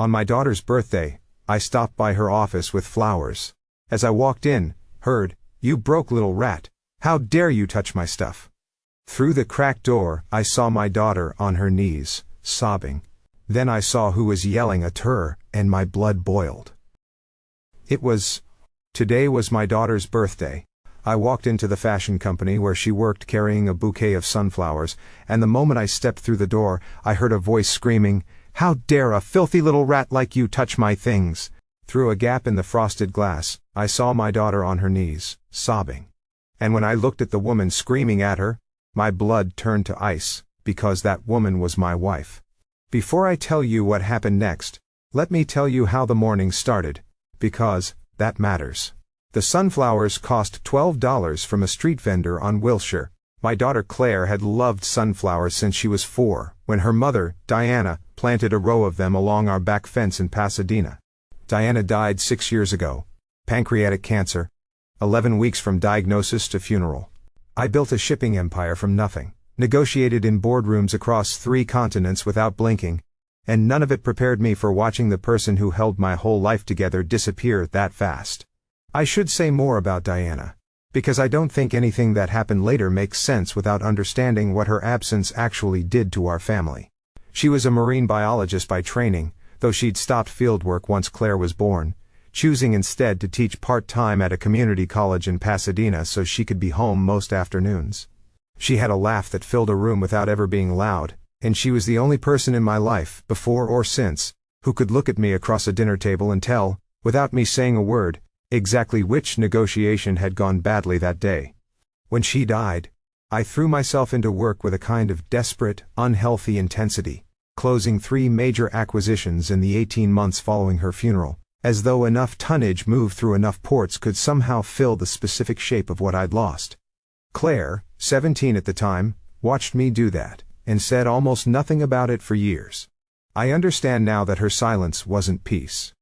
On my daughter's birthday, I stopped by her office with flowers. As I walked in, heard, "You broke little rat. How dare you touch my stuff?" Through the cracked door, I saw my daughter on her knees, sobbing. Then I saw who was yelling at her, and my blood boiled. Today was my daughter's birthday. I walked into the fashion company where she worked carrying a bouquet of sunflowers, and the moment I stepped through the door, I heard a voice screaming, "How dare a filthy little rat like you touch my things?" Through a gap in the frosted glass, I saw my daughter on her knees, sobbing. And when I looked at the woman screaming at her, my blood turned to ice, because that woman was my wife. Before I tell you what happened next, let me tell you how the morning started, because that matters. The sunflowers cost $12 from a street vendor on Wilshire. My daughter Claire had loved sunflowers since she was 4, when her mother, Diana, planted a row of them along our back fence in Pasadena. Diana died 6 years ago. Pancreatic cancer. 11 weeks from diagnosis to funeral. I built a shipping empire from nothing, negotiated in boardrooms across 3 continents without blinking, and none of it prepared me for watching the person who held my whole life together disappear that fast. I should say more about Diana, because I don't think anything that happened later makes sense without understanding what her absence actually did to our family. She was a marine biologist by training, though she'd stopped fieldwork once Claire was born, choosing instead to teach part-time at a community college in Pasadena so she could be home most afternoons. She had a laugh that filled a room without ever being loud, and she was the only person in my life, before or since, who could look at me across a dinner table and tell, without me saying a word, exactly which negotiation had gone badly that day. When she died, I threw myself into work with a kind of desperate, unhealthy intensity, closing 3 major acquisitions in the 18 months following her funeral, as though enough tonnage moved through enough ports could somehow fill the specific shape of what I'd lost. Claire, 17 at the time, watched me do that, and said almost nothing about it for years. I understand now that her silence wasn't peace.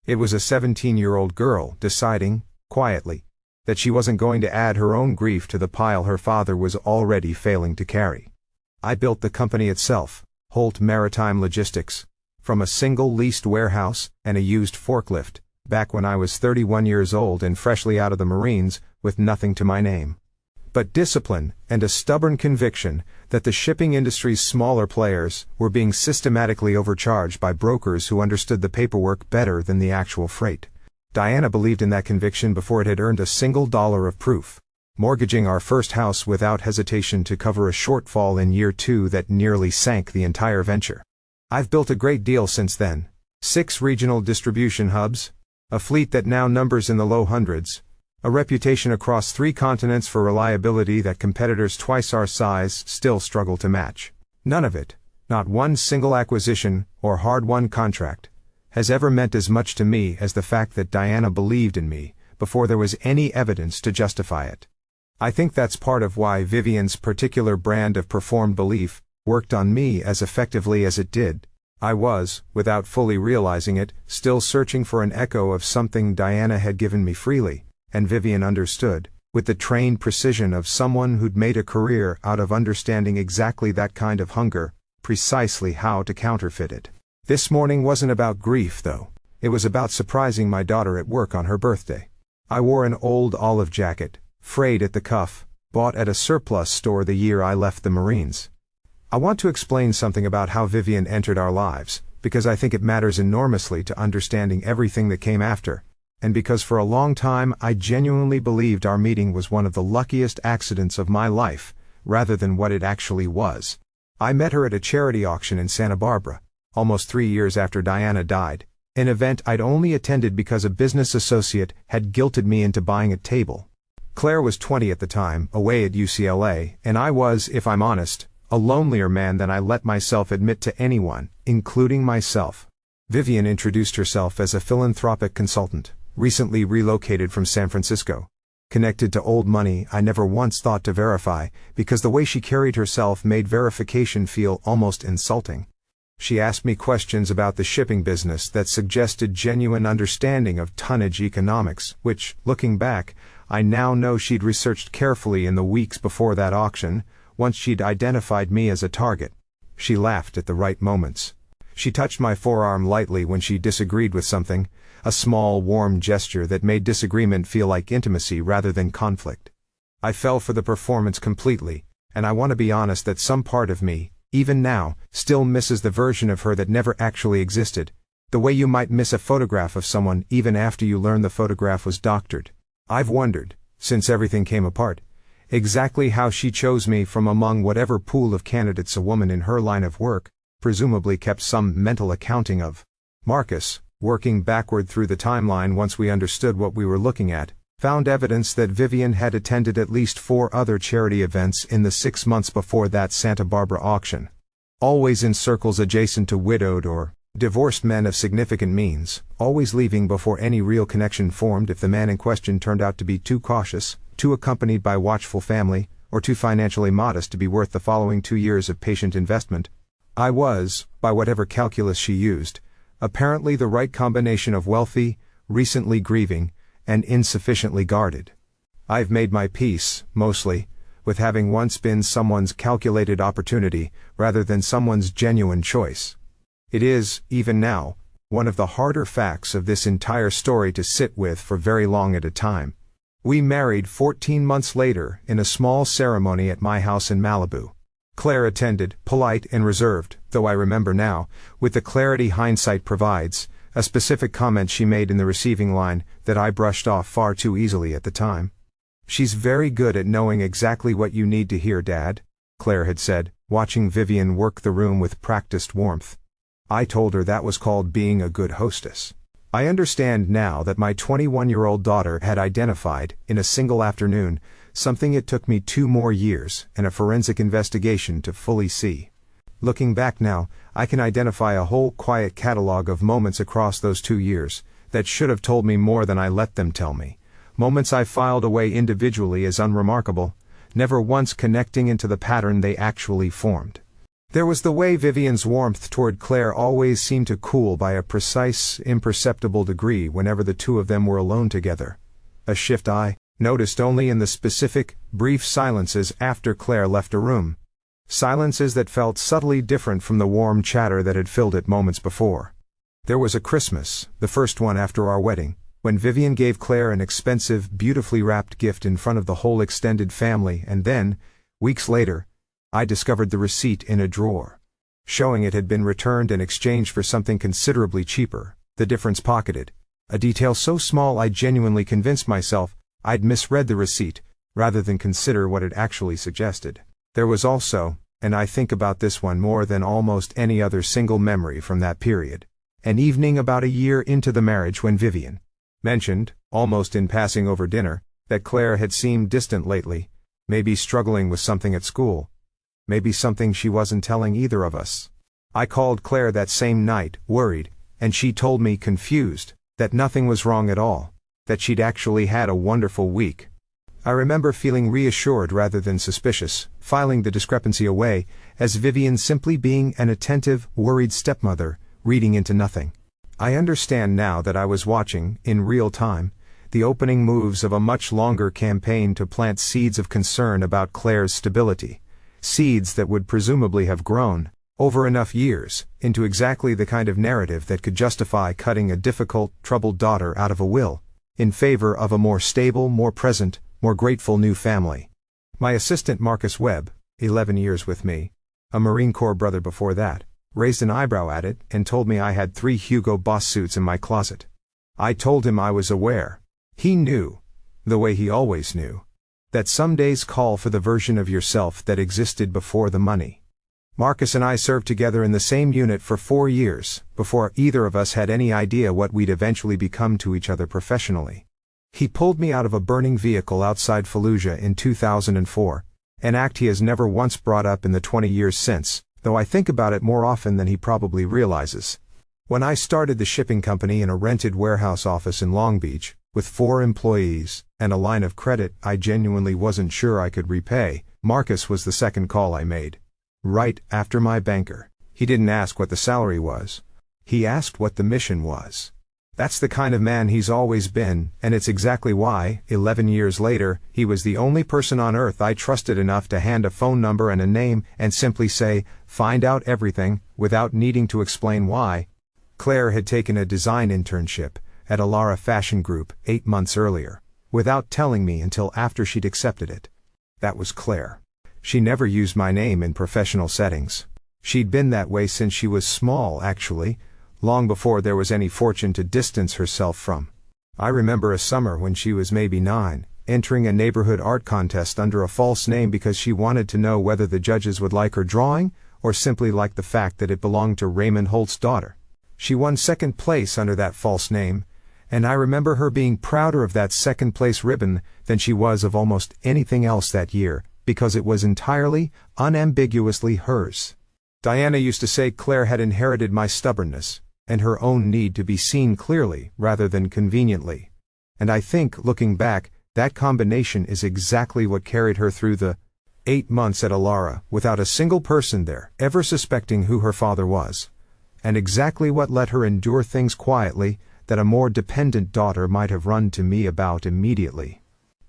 It was a 17-year-old girl deciding, quietly, that she wasn't going to add her own grief to the pile her father was already failing to carry. I built the company itself, Holt Maritime Logistics, from a single leased warehouse and a used forklift, back when I was 31 years old and freshly out of the Marines, with nothing to my name but discipline and a stubborn conviction that the shipping industry's smaller players were being systematically overcharged by brokers who understood the paperwork better than the actual freight. Diana believed in that conviction before it had earned a single dollar of proof, mortgaging our first house without hesitation to cover a shortfall in year 2 that nearly sank the entire venture. I've built a great deal since then. 6 regional distribution hubs, a fleet that now numbers in the low hundreds, a reputation across 3 continents for reliability that competitors twice our size still struggle to match. None of it, not one single acquisition or hard-won contract, has ever meant as much to me as the fact that Diana believed in me before there was any evidence to justify it. I think that's part of why Vivian's particular brand of performed belief worked on me as effectively as it did. I was, without fully realizing it, still searching for an echo of something Diana had given me freely, and Vivian understood, with the trained precision of someone who'd made a career out of understanding exactly that kind of hunger, precisely how to counterfeit it. This morning wasn't about grief, though. It was about surprising my daughter at work on her birthday. I wore an old olive jacket, frayed at the cuff, bought at a surplus store the year I left the Marines. I want to explain something about how Vivian entered our lives, because I think it matters enormously to understanding everything that came after, and because for a long time I genuinely believed our meeting was one of the luckiest accidents of my life, rather than what it actually was. I met her at a charity auction in Santa Barbara, almost 3 years after Diana died, an event I'd only attended because a business associate had guilted me into buying a table. Claire was 20 at the time, away at UCLA, and I was, if I'm honest, a lonelier man than I let myself admit to anyone, including myself. Vivian introduced herself as a philanthropic consultant, recently relocated from San Francisco, connected to old money I never once thought to verify, because the way she carried herself made verification feel almost insulting. She asked me questions about the shipping business that suggested genuine understanding of tonnage economics, which, looking back, I now know she'd researched carefully in the weeks before that auction, once she'd identified me as a target. She laughed at the right moments. She touched my forearm lightly when she disagreed with something, a small, warm gesture that made disagreement feel like intimacy rather than conflict. I fell for the performance completely, and I want to be honest that some part of me, even now, still misses the version of her that never actually existed. The way you might miss a photograph of someone even after you learn the photograph was doctored. I've wondered, since everything came apart, exactly how she chose me from among whatever pool of candidates a woman in her line of work presumably kept some mental accounting of. Marcus, working backward through the timeline once we understood what we were looking at, found evidence that Vivian had attended at least 4 other charity events in the 6 months before that Santa Barbara auction. Always in circles adjacent to widowed or divorced men of significant means, always leaving before any real connection formed if the man in question turned out to be too cautious, too accompanied by watchful family, or too financially modest to be worth the following 2 years of patient investment. I was, by whatever calculus she used, apparently the right combination of wealthy, recently grieving, and insufficiently guarded. I've made my peace, mostly, with having once been someone's calculated opportunity, rather than someone's genuine choice. It is, even now, one of the harder facts of this entire story to sit with for very long at a time. We married 14 months later in a small ceremony at my house in Malibu. Claire attended, polite and reserved, though I remember now, with the clarity hindsight provides, a specific comment she made in the receiving line that I brushed off far too easily at the time. "She's very good at knowing exactly what you need to hear, Dad," Claire had said, watching Vivian work the room with practiced warmth. I told her that was called being a good hostess. I understand now that my 21-year-old daughter had identified, in a single afternoon, something it took me 2 more years and a forensic investigation to fully see. Looking back now, I can identify a whole quiet catalog of moments across those 2 years that should have told me more than I let them tell me. Moments I filed away individually as unremarkable, never once connecting into the pattern they actually formed. There was the way Vivian's warmth toward Claire always seemed to cool by a precise, imperceptible degree whenever the two of them were alone together. A shift I noticed only in the specific, brief silences after Claire left a room. Silences that felt subtly different from the warm chatter that had filled it moments before. There was a Christmas, the first one after our wedding, when Vivian gave Claire an expensive, beautifully wrapped gift in front of the whole extended family, and then, weeks later, I discovered the receipt in a drawer, showing it had been returned in exchange for something considerably cheaper, the difference pocketed, a detail so small I genuinely convinced myself I'd misread the receipt, rather than consider what it actually suggested. There was also, and I think about this one more than almost any other single memory from that period, an evening about a year into the marriage when Vivian mentioned, almost in passing over dinner, that Claire had seemed distant lately, maybe struggling with something at school. Maybe something she wasn't telling either of us. I called Claire that same night, worried, and she told me, confused, that nothing was wrong at all, that she'd actually had a wonderful week. I remember feeling reassured rather than suspicious, filing the discrepancy away, as Vivian simply being an attentive, worried stepmother, reading into nothing. I understand now that I was watching, in real time, the opening moves of a much longer campaign to plant seeds of concern about Claire's stability. Seeds that would presumably have grown, over enough years, into exactly the kind of narrative that could justify cutting a difficult, troubled daughter out of a will, in favor of a more stable, more present, more grateful new family. My assistant Marcus Webb, 11 years with me, a Marine Corps brother before that, raised an eyebrow at it and told me I had 3 Hugo Boss suits in my closet. I told him I was aware. He knew, the way he always knew, that some days call for the version of yourself that existed before the money. Marcus and I served together in the same unit for 4 years, before either of us had any idea what we'd eventually become to each other professionally. He pulled me out of a burning vehicle outside Fallujah in 2004, an act he has never once brought up in the 20 years since, though I think about it more often than he probably realizes. When I started the shipping company in a rented warehouse office in Long Beach, with 4 employees, and a line of credit I genuinely wasn't sure I could repay, Marcus was the second call I made. Right after my banker. He didn't ask what the salary was. He asked what the mission was. That's the kind of man he's always been, and it's exactly why, 11 years later, he was the only person on earth I trusted enough to hand a phone number and a name and simply say, "Find out everything," without needing to explain why. Claire had taken a design internship at Alara Fashion Group 8 months earlier, without telling me until after she'd accepted it. That was Claire. She never used my name in professional settings. She'd been that way since she was small, actually, long before there was any fortune to distance herself from. I remember a summer when she was maybe 9, entering a neighborhood art contest under a false name because she wanted to know whether the judges would like her drawing, or simply like the fact that it belonged to Raymond Holt's daughter. She won second place under that false name, and I remember her being prouder of that second place ribbon than she was of almost anything else that year, because it was entirely, unambiguously hers. Diana used to say Claire had inherited my stubbornness, and her own need to be seen clearly rather than conveniently. And I think, looking back, that combination is exactly what carried her through the 8 months at Alara without a single person there ever suspecting who her father was, and exactly what let her endure things quietly that a more dependent daughter might have run to me about immediately.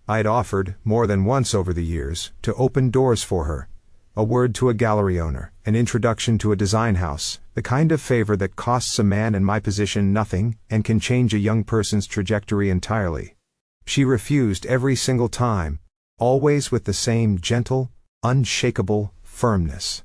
I'd offered, more than once over the years, to open doors for her. A word to a gallery owner, an introduction to a design house, the kind of favor that costs a man in my position nothing and can change a young person's trajectory entirely. She refused every single time, always with the same gentle, unshakable firmness.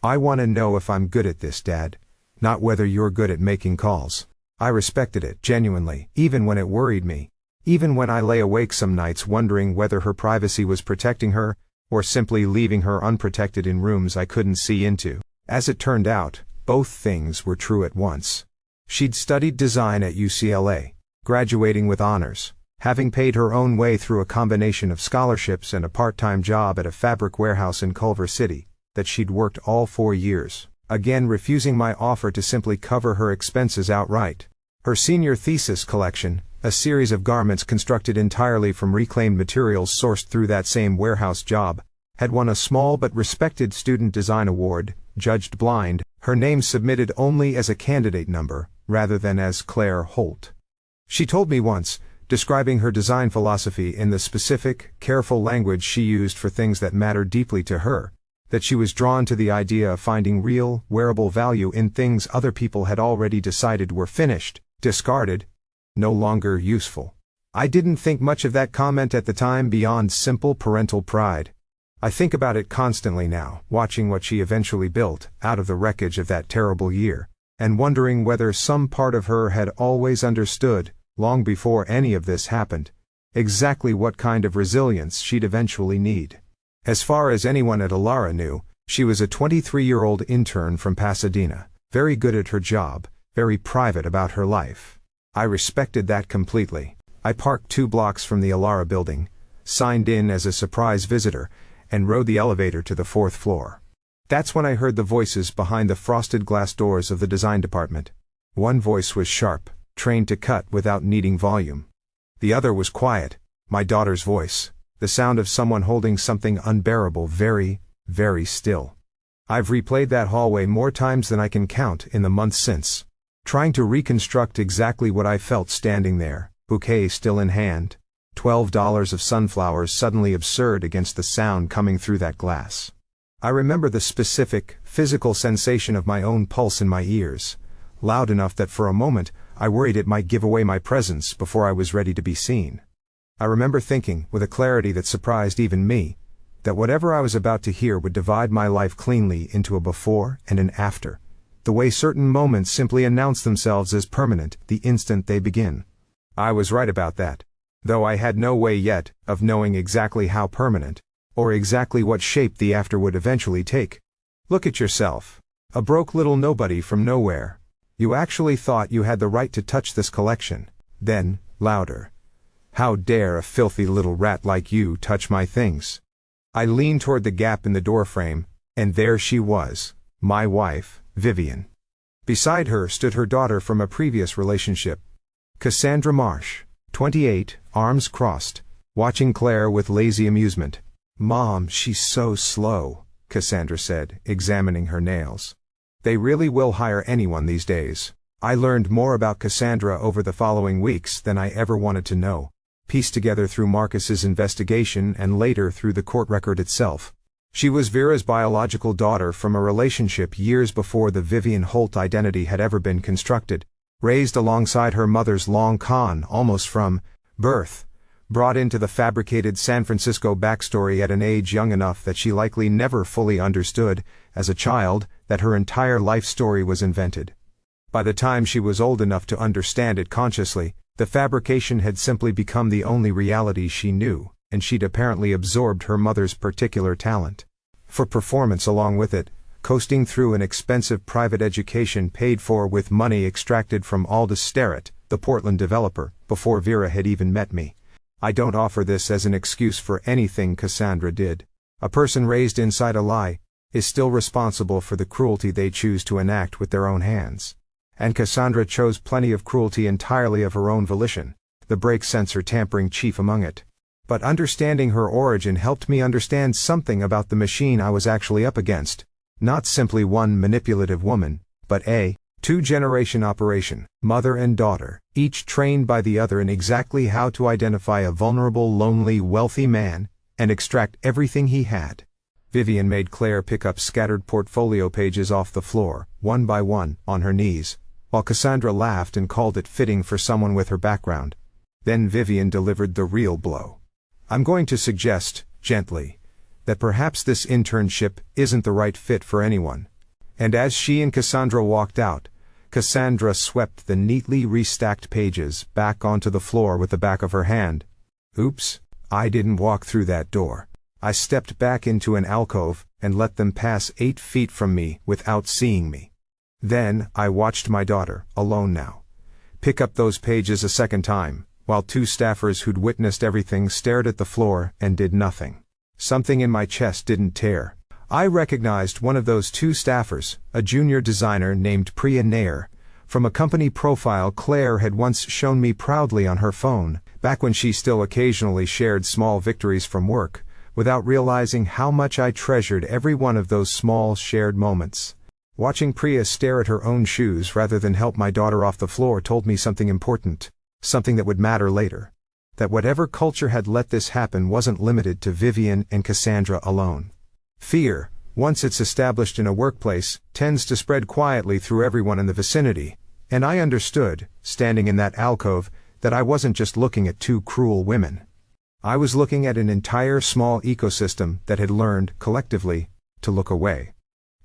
"I want to know if I'm good at this, Dad, not whether you're good at making calls." I respected it, genuinely, even when it worried me, even when I lay awake some nights wondering whether her privacy was protecting her, or simply leaving her unprotected in rooms I couldn't see into. As it turned out, both things were true at once. She'd studied design at UCLA, graduating with honors, having paid her own way through a combination of scholarships and a part-time job at a fabric warehouse in Culver City, that she'd worked all 4 years, again refusing my offer to simply cover her expenses outright. Her senior thesis collection, a series of garments constructed entirely from reclaimed materials sourced through that same warehouse job, had won a small but respected student design award, judged blind, her name submitted only as a candidate number, rather than as Claire Holt. She told me once, describing her design philosophy in the specific, careful language she used for things that mattered deeply to her, that she was drawn to the idea of finding real, wearable value in things other people had already decided were finished, discarded, no longer useful. I didn't think much of that comment at the time beyond simple parental pride. I think about it constantly now, watching what she eventually built out of the wreckage of that terrible year, and wondering whether some part of her had always understood, long before any of this happened, exactly what kind of resilience she'd eventually need. As far as anyone at Alara knew, she was a 23-year-old intern from Pasadena, very good at her job, very private about her life. I respected that completely. I parked 2 blocks from the Alara building, signed in as a surprise visitor, and rode the elevator to the 4th floor. That's when I heard the voices behind the frosted glass doors of the design department. One voice was sharp, trained to cut without needing volume. The other was quiet, my daughter's voice, the sound of someone holding something unbearable very, very still. I've replayed that hallway more times than I can count in the months since, trying to reconstruct exactly what I felt standing there, bouquet still in hand, $12 of sunflowers suddenly absurd against the sound coming through that glass. I remember the specific, physical sensation of my own pulse in my ears, loud enough that for a moment I worried it might give away my presence before I was ready to be seen. I remember thinking, with a clarity that surprised even me, that whatever I was about to hear would divide my life cleanly into a before and an after, the way certain moments simply announce themselves as permanent the instant they begin. I was right about that, though I had no way yet of knowing exactly how permanent, or exactly what shape the after would eventually take. Look at yourself, a broke little nobody from nowhere. You actually thought you had the right to touch this collection. Then, louder. "How dare a filthy little rat like you touch my things?" I leaned toward the gap in the doorframe, and there she was, my wife, Vivian. Beside her stood her daughter from a previous relationship, Cassandra Marsh, 28, arms crossed, watching Claire with lazy amusement. "Mom, she's so slow," Cassandra said, examining her nails. "They really will hire anyone these days." I learned more about Cassandra over the following weeks than I ever wanted to know, pieced together through Marcus's investigation and later through the court record itself. She was Vera's biological daughter from a relationship years before the Vivian Holt identity had ever been constructed, raised alongside her mother's long con almost from birth, brought into the fabricated San Francisco backstory at an age young enough that she likely never fully understood, as a child, that her entire life story was invented. By the time she was old enough to understand it consciously, the fabrication had simply become the only reality she knew, and she'd apparently absorbed her mother's particular talent for performance along with it, coasting through an expensive private education paid for with money extracted from Aldous Sterrett, the Portland developer, before Vera had even met me. I don't offer this as an excuse for anything Cassandra did. A person raised inside a lie is still responsible for the cruelty they choose to enact with their own hands. And Cassandra chose plenty of cruelty entirely of her own volition, the brake sensor tampering chief among it. But understanding her origin helped me understand something about the machine I was actually up against. Not simply one manipulative woman, but a two-generation operation, mother and daughter, each trained by the other in exactly how to identify a vulnerable, lonely, wealthy man, and extract everything he had. Vivian made Claire pick up scattered portfolio pages off the floor, one by one, on her knees, while Cassandra laughed and called it fitting for someone with her background. Then Vivian delivered the real blow. I'm going to suggest, gently, that perhaps this internship isn't the right fit for anyone. And as she and Cassandra walked out, Cassandra swept the neatly restacked pages back onto the floor with the back of her hand. Oops, I didn't walk through that door. I stepped back into an alcove and let them pass 8 feet from me without seeing me. Then I watched my daughter, alone now, pick up those pages a second time, while 2 staffers who'd witnessed everything stared at the floor and did nothing. Something in my chest didn't tear. I recognized one of those 2 staffers, a junior designer named Priya Nair, from a company profile Claire had once shown me proudly on her phone, back when she still occasionally shared small victories from work, without realizing how much I treasured every one of those small shared moments. Watching Priya stare at her own shoes rather than help my daughter off the floor told me something important, something that would matter later. That whatever culture had let this happen wasn't limited to Vivian and Cassandra alone. Fear, once it's established in a workplace, tends to spread quietly through everyone in the vicinity, and I understood, standing in that alcove, that I wasn't just looking at 2 cruel women. I was looking at an entire small ecosystem that had learned, collectively, to look away.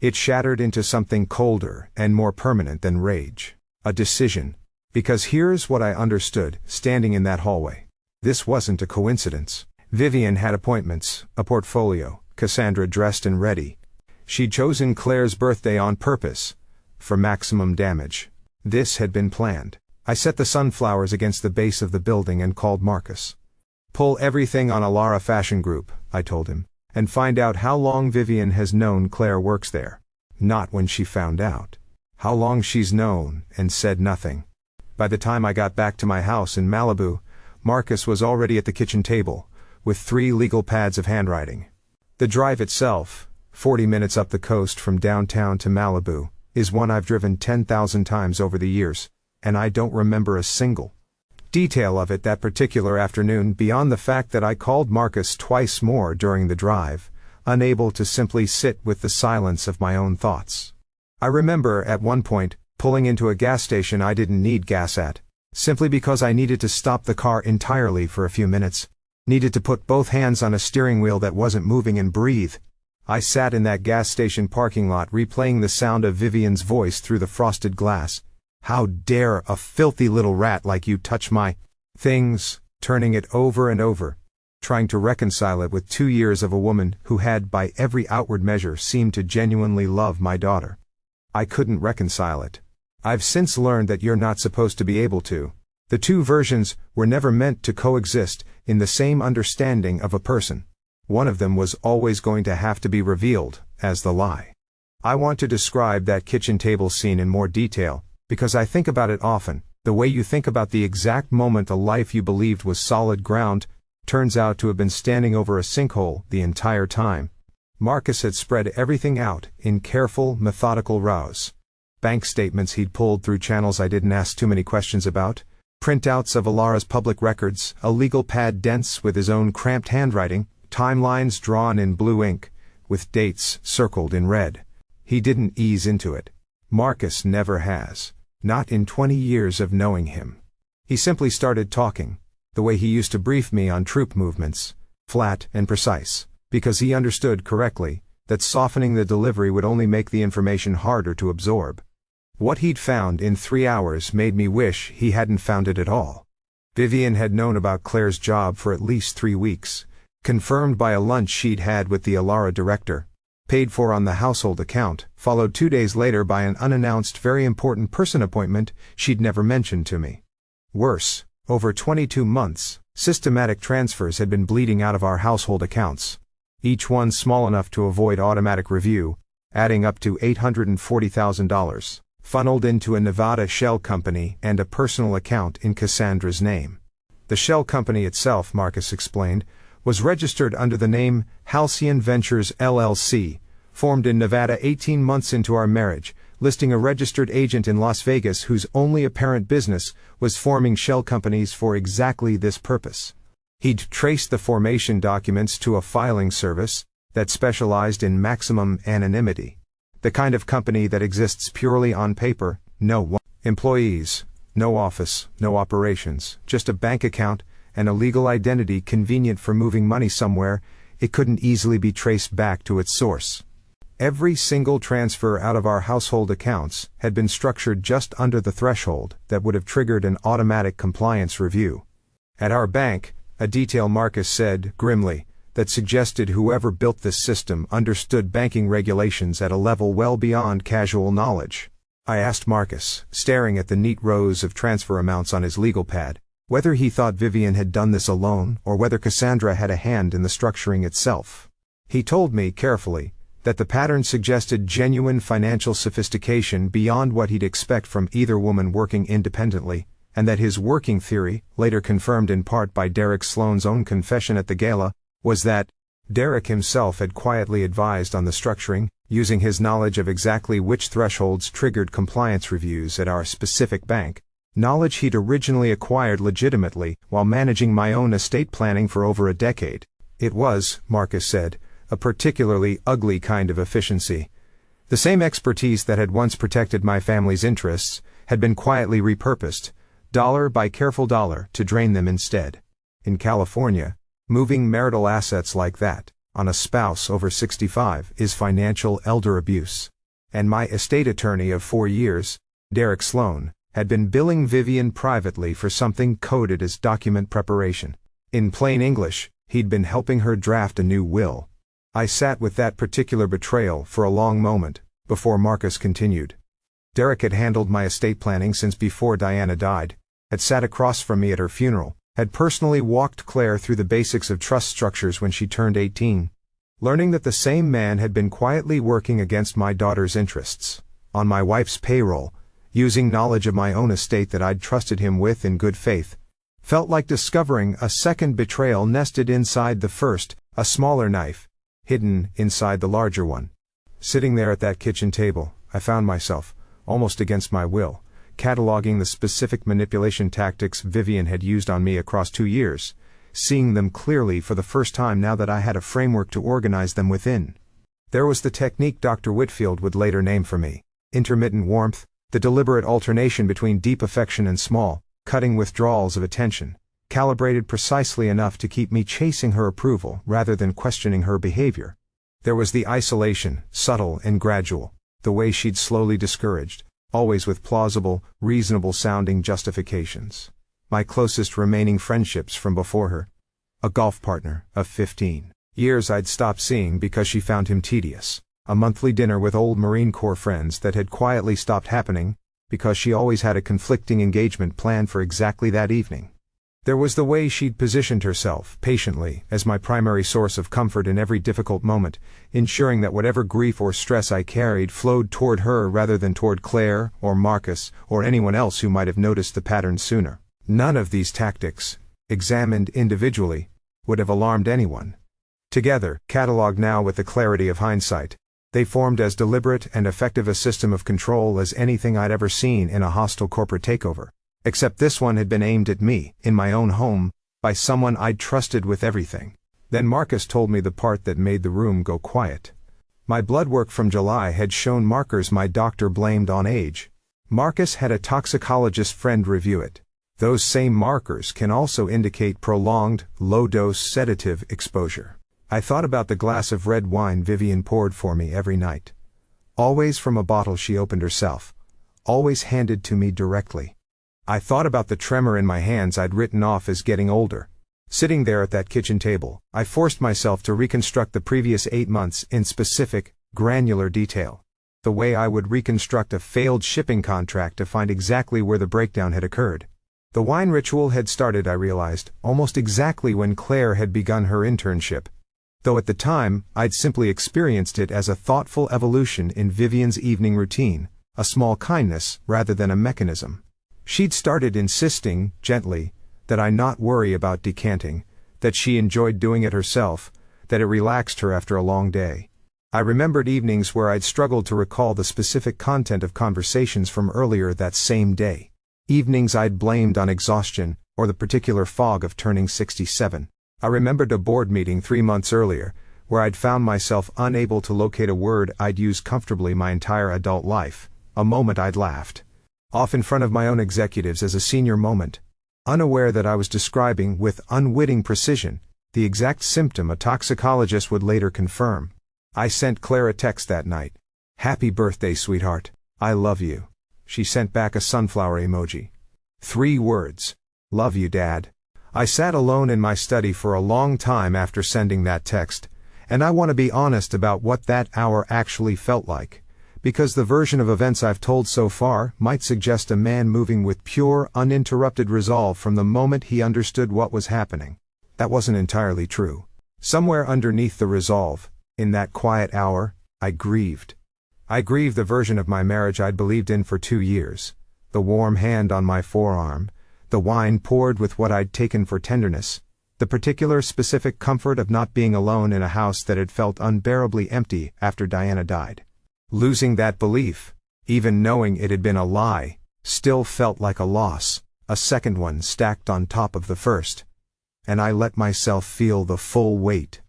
It shattered into something colder and more permanent than rage. A decision. Because here's what I understood, standing in that hallway. This wasn't a coincidence. Vivian had appointments, a portfolio, Cassandra dressed and ready. She'd chosen Claire's birthday on purpose, for maximum damage. This had been planned. I set the sunflowers against the base of the building and called Marcus. Pull everything on Alara Fashion Group, I told him, and find out how long Vivian has known Claire works there. Not when she found out. How long she's known and said nothing. By the time I got back to my house in Malibu, Marcus was already at the kitchen table, with 3 legal pads of handwriting. The drive itself, 40 minutes up the coast from downtown to Malibu, is one I've driven 10,000 times over the years, and I don't remember a single detail of it that particular afternoon beyond the fact that I called Marcus twice more during the drive, unable to simply sit with the silence of my own thoughts. I remember, at one point, pulling into a gas station I didn't need gas at, simply because I needed to stop the car entirely for a few minutes, needed to put both hands on a steering wheel that wasn't moving and breathe. I sat in that gas station parking lot replaying the sound of Vivian's voice through the frosted glass. How dare a filthy little rat like you touch my things, turning it over and over, trying to reconcile it with 2 years of a woman who had, by every outward measure, seemed to genuinely love my daughter. I couldn't reconcile it. I've since learned that you're not supposed to be able to. The 2 versions were never meant to coexist in the same understanding of a person. One of them was always going to have to be revealed as the lie. I want to describe that kitchen table scene in more detail, because I think about it often, the way you think about the exact moment a life you believed was solid ground turns out to have been standing over a sinkhole the entire time. Marcus had spread everything out in careful, methodical rows. bank statements he'd pulled through channels I didn't ask too many questions about, printouts of Alara's public records, a legal pad dense with his own cramped handwriting, timelines drawn in blue ink, with dates circled in red. He didn't ease into it. Marcus never has. Not in 20 years of knowing him. He simply started talking, the way he used to brief me on troop movements, flat and precise, because he understood correctly that softening the delivery would only make the information harder to absorb. What he'd found in 3 hours made me wish he hadn't found it at all. Vivian had known about Claire's job for at least 3 weeks, confirmed by a lunch she'd had with the Alara director, paid for on the household account, followed 2 days later by an unannounced very important person appointment she'd never mentioned to me. Worse, over 22 months, systematic transfers had been bleeding out of our household accounts, each one small enough to avoid automatic review, adding up to $840,000, funneled into a Nevada shell company and a personal account in Cassandra's name. The shell company itself, Marcus explained, was registered under the name Halcyon Ventures LLC, formed in Nevada 18 months into our marriage, listing a registered agent in Las Vegas whose only apparent business was forming shell companies for exactly this purpose. He'd traced the formation documents to a filing service that specialized in maximum anonymity, the kind of company that exists purely on paper, no employees, no office, no operations, just a bank account and a legal identity convenient for moving money somewhere it couldn't easily be traced back to its source. Every single transfer out of our household accounts had been structured just under the threshold that would have triggered an automatic compliance review. At our bank, a detail Marcus said, grimly, that suggested whoever built this system understood banking regulations at a level well beyond casual knowledge. I asked Marcus, staring at the neat rows of transfer amounts on his legal pad, whether he thought Vivian had done this alone or whether Cassandra had a hand in the structuring itself. He told me, carefully, that the pattern suggested genuine financial sophistication beyond what he'd expect from either woman working independently, and that his working theory, later confirmed in part by Derek Sloan's own confession at the gala, was that Derek himself had quietly advised on the structuring, using his knowledge of exactly which thresholds triggered compliance reviews at our specific bank, knowledge he'd originally acquired legitimately while managing my own estate planning for over a decade. It was, Marcus said, a particularly ugly kind of efficiency. The same expertise that had once protected my family's interests had been quietly repurposed, dollar by careful dollar, to drain them instead. In California, moving marital assets like that, on a spouse over 65, is financial elder abuse. And my estate attorney of 4 years, Derek Sloan, had been billing Vivian privately for something coded as document preparation. In plain English, he'd been helping her draft a new will. I sat with that particular betrayal for a long moment, before Marcus continued. Derek had handled my estate planning since before Diana died, had sat across from me at her funeral, had personally walked Claire through the basics of trust structures when she turned 18. Learning that the same man had been quietly working against my daughter's interests, on my wife's payroll, using knowledge of my own estate that I'd trusted him with in good faith, felt like discovering a second betrayal nested inside the first, a smaller knife, hidden inside the larger one. Sitting there at that kitchen table, I found myself, almost against my will, cataloging the specific manipulation tactics Vivian had used on me across 2 years, seeing them clearly for the first time now that I had a framework to organize them within. There was the technique Dr. Whitfield would later name for me, intermittent warmth, the deliberate alternation between deep affection and small, cutting withdrawals of attention, calibrated precisely enough to keep me chasing her approval rather than questioning her behavior. There was the isolation, subtle and gradual, the way she'd slowly discouraged, always with plausible, reasonable-sounding justifications, my closest remaining friendships from before her. A golf partner of 15 years I'd stopped seeing because she found him tedious. A monthly dinner with old Marine Corps friends that had quietly stopped happening because she always had a conflicting engagement planned for exactly that evening. There was the way she'd positioned herself, patiently, as my primary source of comfort in every difficult moment, ensuring that whatever grief or stress I carried flowed toward her rather than toward Claire, or Marcus, or anyone else who might have noticed the pattern sooner. None of these tactics, examined individually, would have alarmed anyone. Together, catalogued now with the clarity of hindsight, They formed as deliberate and effective a system of control as anything I'd ever seen in a hostile corporate takeover. Except this one had been aimed at me, in my own home, by someone I'd trusted with everything. Then Marcus told me the part that made the room go quiet. My blood work from July had shown markers my doctor blamed on age. Marcus had a toxicologist friend review it. Those same markers can also indicate prolonged, low-dose sedative exposure. I thought about the glass of red wine Vivian poured for me every night. Always from a bottle she opened herself. Always handed to me directly. I thought about the tremor in my hands I'd written off as getting older. Sitting there at that kitchen table, I forced myself to reconstruct the previous 8 months in specific, granular detail. The way I would reconstruct a failed shipping contract to find exactly where the breakdown had occurred. The wine ritual had started, I realized, almost exactly when Claire had begun her internship. Though at the time, I'd simply experienced it as a thoughtful evolution in Vivian's evening routine, a small kindness rather than a mechanism. She'd started insisting, gently, that I not worry about decanting, that she enjoyed doing it herself, that it relaxed her after a long day. I remembered evenings where I'd struggled to recall the specific content of conversations from earlier that same day. Evenings I'd blamed on exhaustion, or the particular fog of turning 67. I remembered a board meeting 3 months earlier, where I'd found myself unable to locate a word I'd used comfortably my entire adult life, a moment I'd laughed off in front of my own executives as a senior moment, unaware that I was describing with unwitting precision the exact symptom a toxicologist would later confirm. I sent Claire a text that night. "Happy birthday, sweetheart. I love you." She sent back a sunflower emoji. 3 words. "Love you, Dad." I sat alone in my study for a long time after sending that text, and I want to be honest about what that hour actually felt like, because the version of events I've told so far might suggest a man moving with pure, uninterrupted resolve from the moment he understood what was happening. That wasn't entirely true. Somewhere underneath the resolve, in that quiet hour, I grieved. I grieved the version of my marriage I'd believed in for 2 years, the warm hand on my forearm, the wine poured with what I'd taken for tenderness, the particular specific comfort of not being alone in a house that had felt unbearably empty after Diana died. Losing that belief, even knowing it had been a lie, still felt like a loss, a second one stacked on top of the first. And I let myself feel the full weight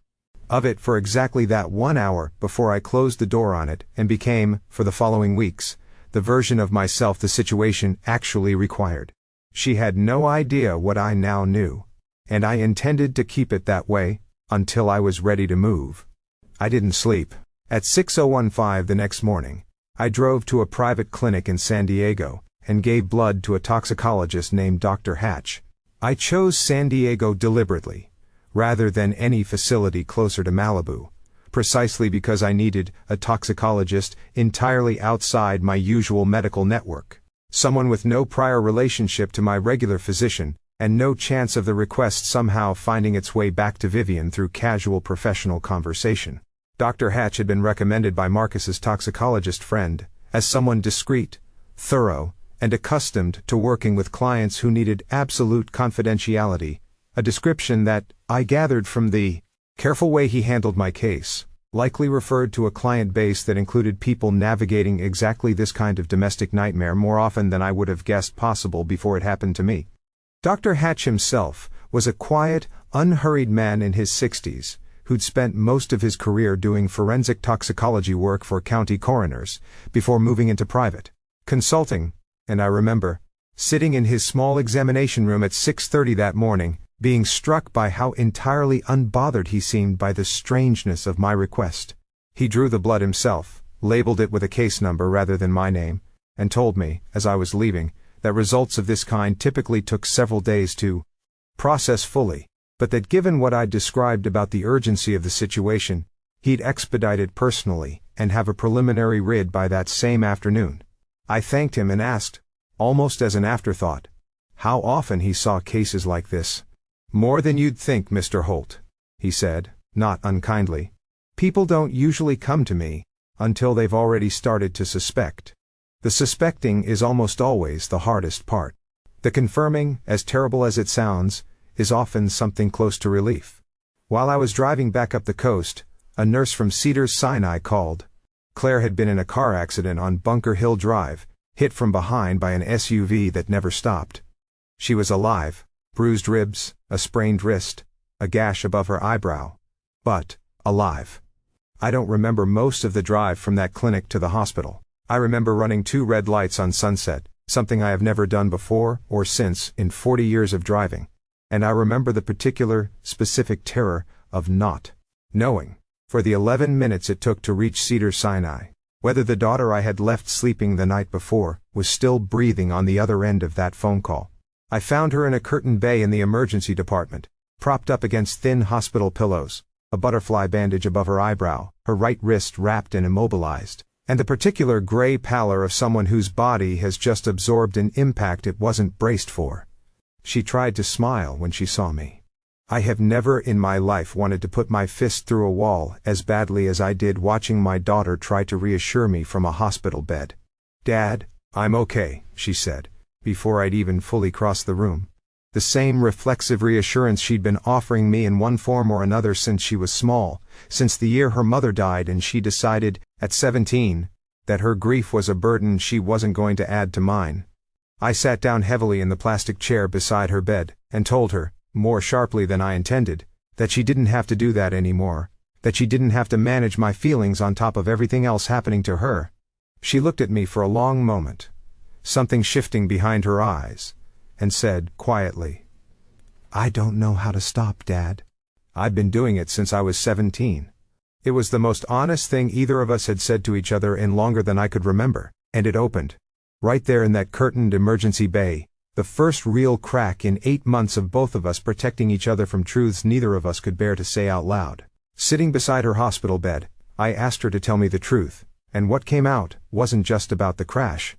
of it for exactly that 1 hour before I closed the door on it and became, for the following weeks, the version of myself the situation actually required. She had no idea what I now knew, and I intended to keep it that way, until I was ready to move. I didn't sleep. At 6:15 the next morning, I drove to a private clinic in San Diego, and gave blood to a toxicologist named Dr. Hatch. I chose San Diego deliberately, rather than any facility closer to Malibu, precisely because I needed a toxicologist entirely outside my usual medical network. Someone with no prior relationship to my regular physician, and no chance of the request somehow finding its way back to Vivian through casual professional conversation. Dr. Hatch had been recommended by Marcus's toxicologist friend, as someone discreet, thorough, and accustomed to working with clients who needed absolute confidentiality, a description that, I gathered from the careful way he handled my case, likely referred to a client base that included people navigating exactly this kind of domestic nightmare more often than I would have guessed possible before it happened to me. Dr. Hatch himself was a quiet, unhurried man in his 60s, who'd spent most of his career doing forensic toxicology work for county coroners, before moving into private consulting, and I remember, sitting in his small examination room at 6:30 that morning, being struck by how entirely unbothered he seemed by the strangeness of my request. He drew the blood himself, labeled it with a case number rather than my name, and told me, as I was leaving, that results of this kind typically took several days to process fully, but that given what I'd described about the urgency of the situation, he'd expedite it personally and have a preliminary rid by that same afternoon. I thanked him and asked, almost as an afterthought, how often he saw cases like this. "More than you'd think, Mr. Holt," he said, not unkindly. "People don't usually come to me until they've already started to suspect. The suspecting is almost always the hardest part. The confirming, as terrible as it sounds, is often something close to relief." While I was driving back up the coast, a nurse from Cedars Sinai called. Claire had been in a car accident on Bunker Hill Drive, hit from behind by an SUV that never stopped. She was alive, bruised ribs, a sprained wrist, a gash above her eyebrow. But, alive. I don't remember most of the drive from that clinic to the hospital. I remember running 2 red lights on Sunset, something I have never done before or since in 40 years of driving. And I remember the particular, specific terror of not knowing, for the 11 minutes it took to reach Cedars-Sinai, whether the daughter I had left sleeping the night before was still breathing on the other end of that phone call. I found her in a curtained bay in the emergency department, propped up against thin hospital pillows, a butterfly bandage above her eyebrow, her right wrist wrapped and immobilized, and the particular gray pallor of someone whose body has just absorbed an impact it wasn't braced for. She tried to smile when she saw me. I have never in my life wanted to put my fist through a wall as badly as I did watching my daughter try to reassure me from a hospital bed. "Dad, I'm okay," she said, before I'd even fully crossed the room. The same reflexive reassurance she'd been offering me in one form or another since she was small, since the year her mother died and she decided, at 17, that her grief was a burden she wasn't going to add to mine. I sat down heavily in the plastic chair beside her bed, and told her, more sharply than I intended, that she didn't have to do that anymore, that she didn't have to manage my feelings on top of everything else happening to her. She looked at me for a long moment, something shifting behind her eyes, and said, quietly, "I don't know how to stop, Dad. I've been doing it since I was 17. It was the most honest thing either of us had said to each other in longer than I could remember, and it opened. Right there in that curtained emergency bay, the first real crack in 8 months of both of us protecting each other from truths neither of us could bear to say out loud. Sitting beside her hospital bed, I asked her to tell me the truth, and what came out wasn't just about the crash.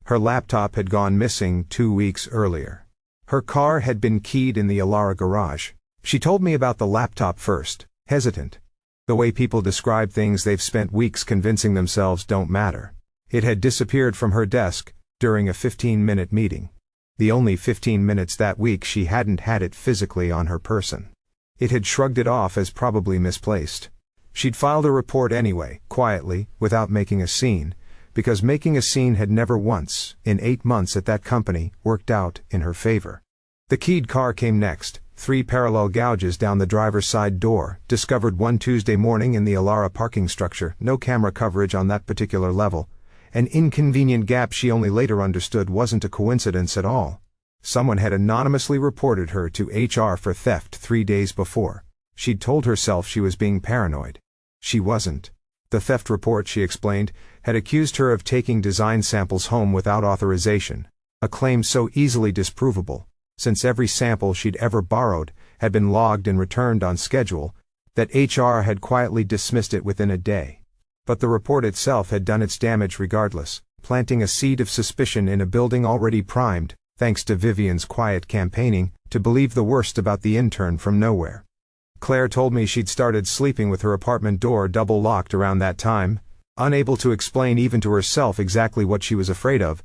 Her laptop had gone missing 2 weeks earlier. Her car had been keyed in the Alara garage. She told me about the laptop first, hesitant. The way people describe things they've spent weeks convincing themselves don't matter. It had disappeared from her desk during a 15-minute meeting. The only 15 minutes that week she hadn't had it physically on her person. It had shrugged it off as probably misplaced. She'd filed a report anyway, quietly, without making a scene, because making a scene had never once, in 8 months at that company, worked out in her favor. The keyed car came next, 3 parallel gouges down the driver's side door, discovered one Tuesday morning in the Alara parking structure, no camera coverage on that particular level. An inconvenient gap she only later understood wasn't a coincidence at all. Someone had anonymously reported her to HR for theft 3 days before. She'd told herself she was being paranoid. She wasn't. The theft report, she explained, had accused her of taking design samples home without authorization, a claim so easily disprovable, since every sample she'd ever borrowed had been logged and returned on schedule, that HR had quietly dismissed it within a day. But the report itself had done its damage regardless, planting a seed of suspicion in a building already primed, thanks to Vivian's quiet campaigning, to believe the worst about the intern from nowhere. Claire told me she'd started sleeping with her apartment door double-locked around that time, unable to explain even to herself exactly what she was afraid of,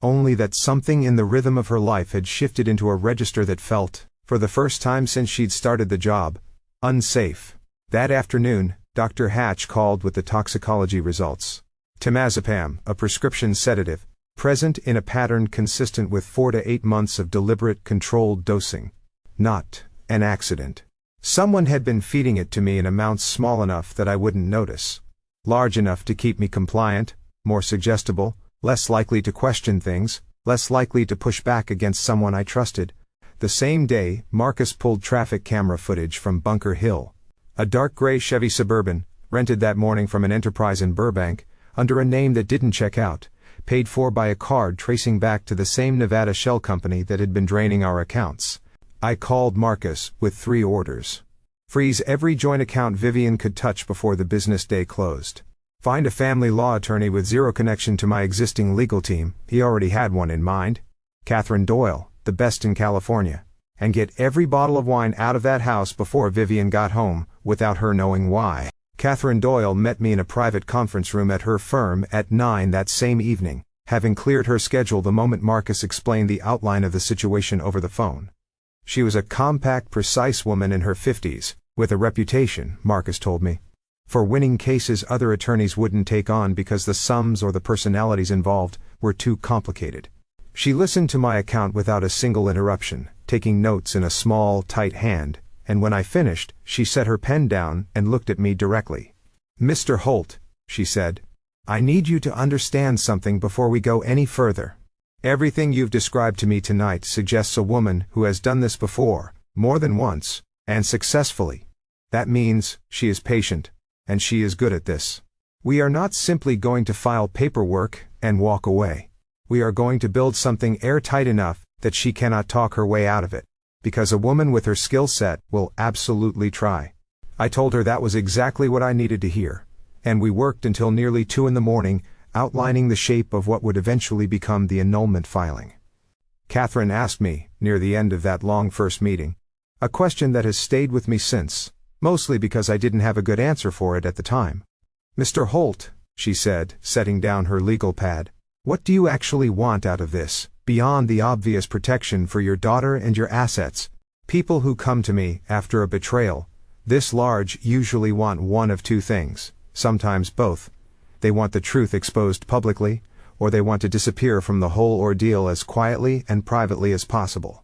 only that something in the rhythm of her life had shifted into a register that felt, for the first time since she'd started the job, unsafe. That afternoon, Dr. Hatch called with the toxicology results. Temazepam, a prescription sedative, present in a pattern consistent with 4 to 8 months of deliberate, controlled dosing. Not an accident. Someone had been feeding it to me in amounts small enough that I wouldn't notice. Large enough to keep me compliant, more suggestible, less likely to question things, less likely to push back against someone I trusted. The same day, Marcus pulled traffic camera footage from Bunker Hill. A dark gray Chevy Suburban, rented that morning from an enterprise in Burbank, under a name that didn't check out, paid for by a card tracing back to the same Nevada shell company that had been draining our accounts. I called Marcus with 3 orders. Freeze every joint account Vivian could touch before the business day closed. Find a family law attorney with 0 connection to my existing legal team, he already had one in mind. Catherine Doyle, the best in California. And get every bottle of wine out of that house before Vivian got home, without her knowing why. Catherine Doyle met me in a private conference room at her firm at 9 that same evening, having cleared her schedule the moment Marcus explained the outline of the situation over the phone. She was a compact, precise woman in her 50s, with a reputation, Marcus told me, for winning cases other attorneys wouldn't take on because the sums or the personalities involved were too complicated. She listened to my account without a single interruption, taking notes in a small, tight hand, and when I finished, she set her pen down and looked at me directly. "Mr. Holt," she said, "I need you to understand something before we go any further. Everything you've described to me tonight suggests a woman who has done this before, more than once, and successfully. That means she is patient, and she is good at this. We are not simply going to file paperwork and walk away. We are going to build something airtight enough that she cannot talk her way out of it, because a woman with her skill set will absolutely try." I told her that was exactly what I needed to hear, and we worked until nearly 2 a.m, outlining the shape of what would eventually become the annulment filing. Catherine asked me, near the end of that long first meeting, a question that has stayed with me since, mostly because I didn't have a good answer for it at the time. "Mr. Holt," she said, setting down her legal pad, "what do you actually want out of this, beyond the obvious protection for your daughter and your assets? People who come to me after a betrayal this large usually want one of two things, sometimes both. They want the truth exposed publicly, or they want to disappear from the whole ordeal as quietly and privately as possible."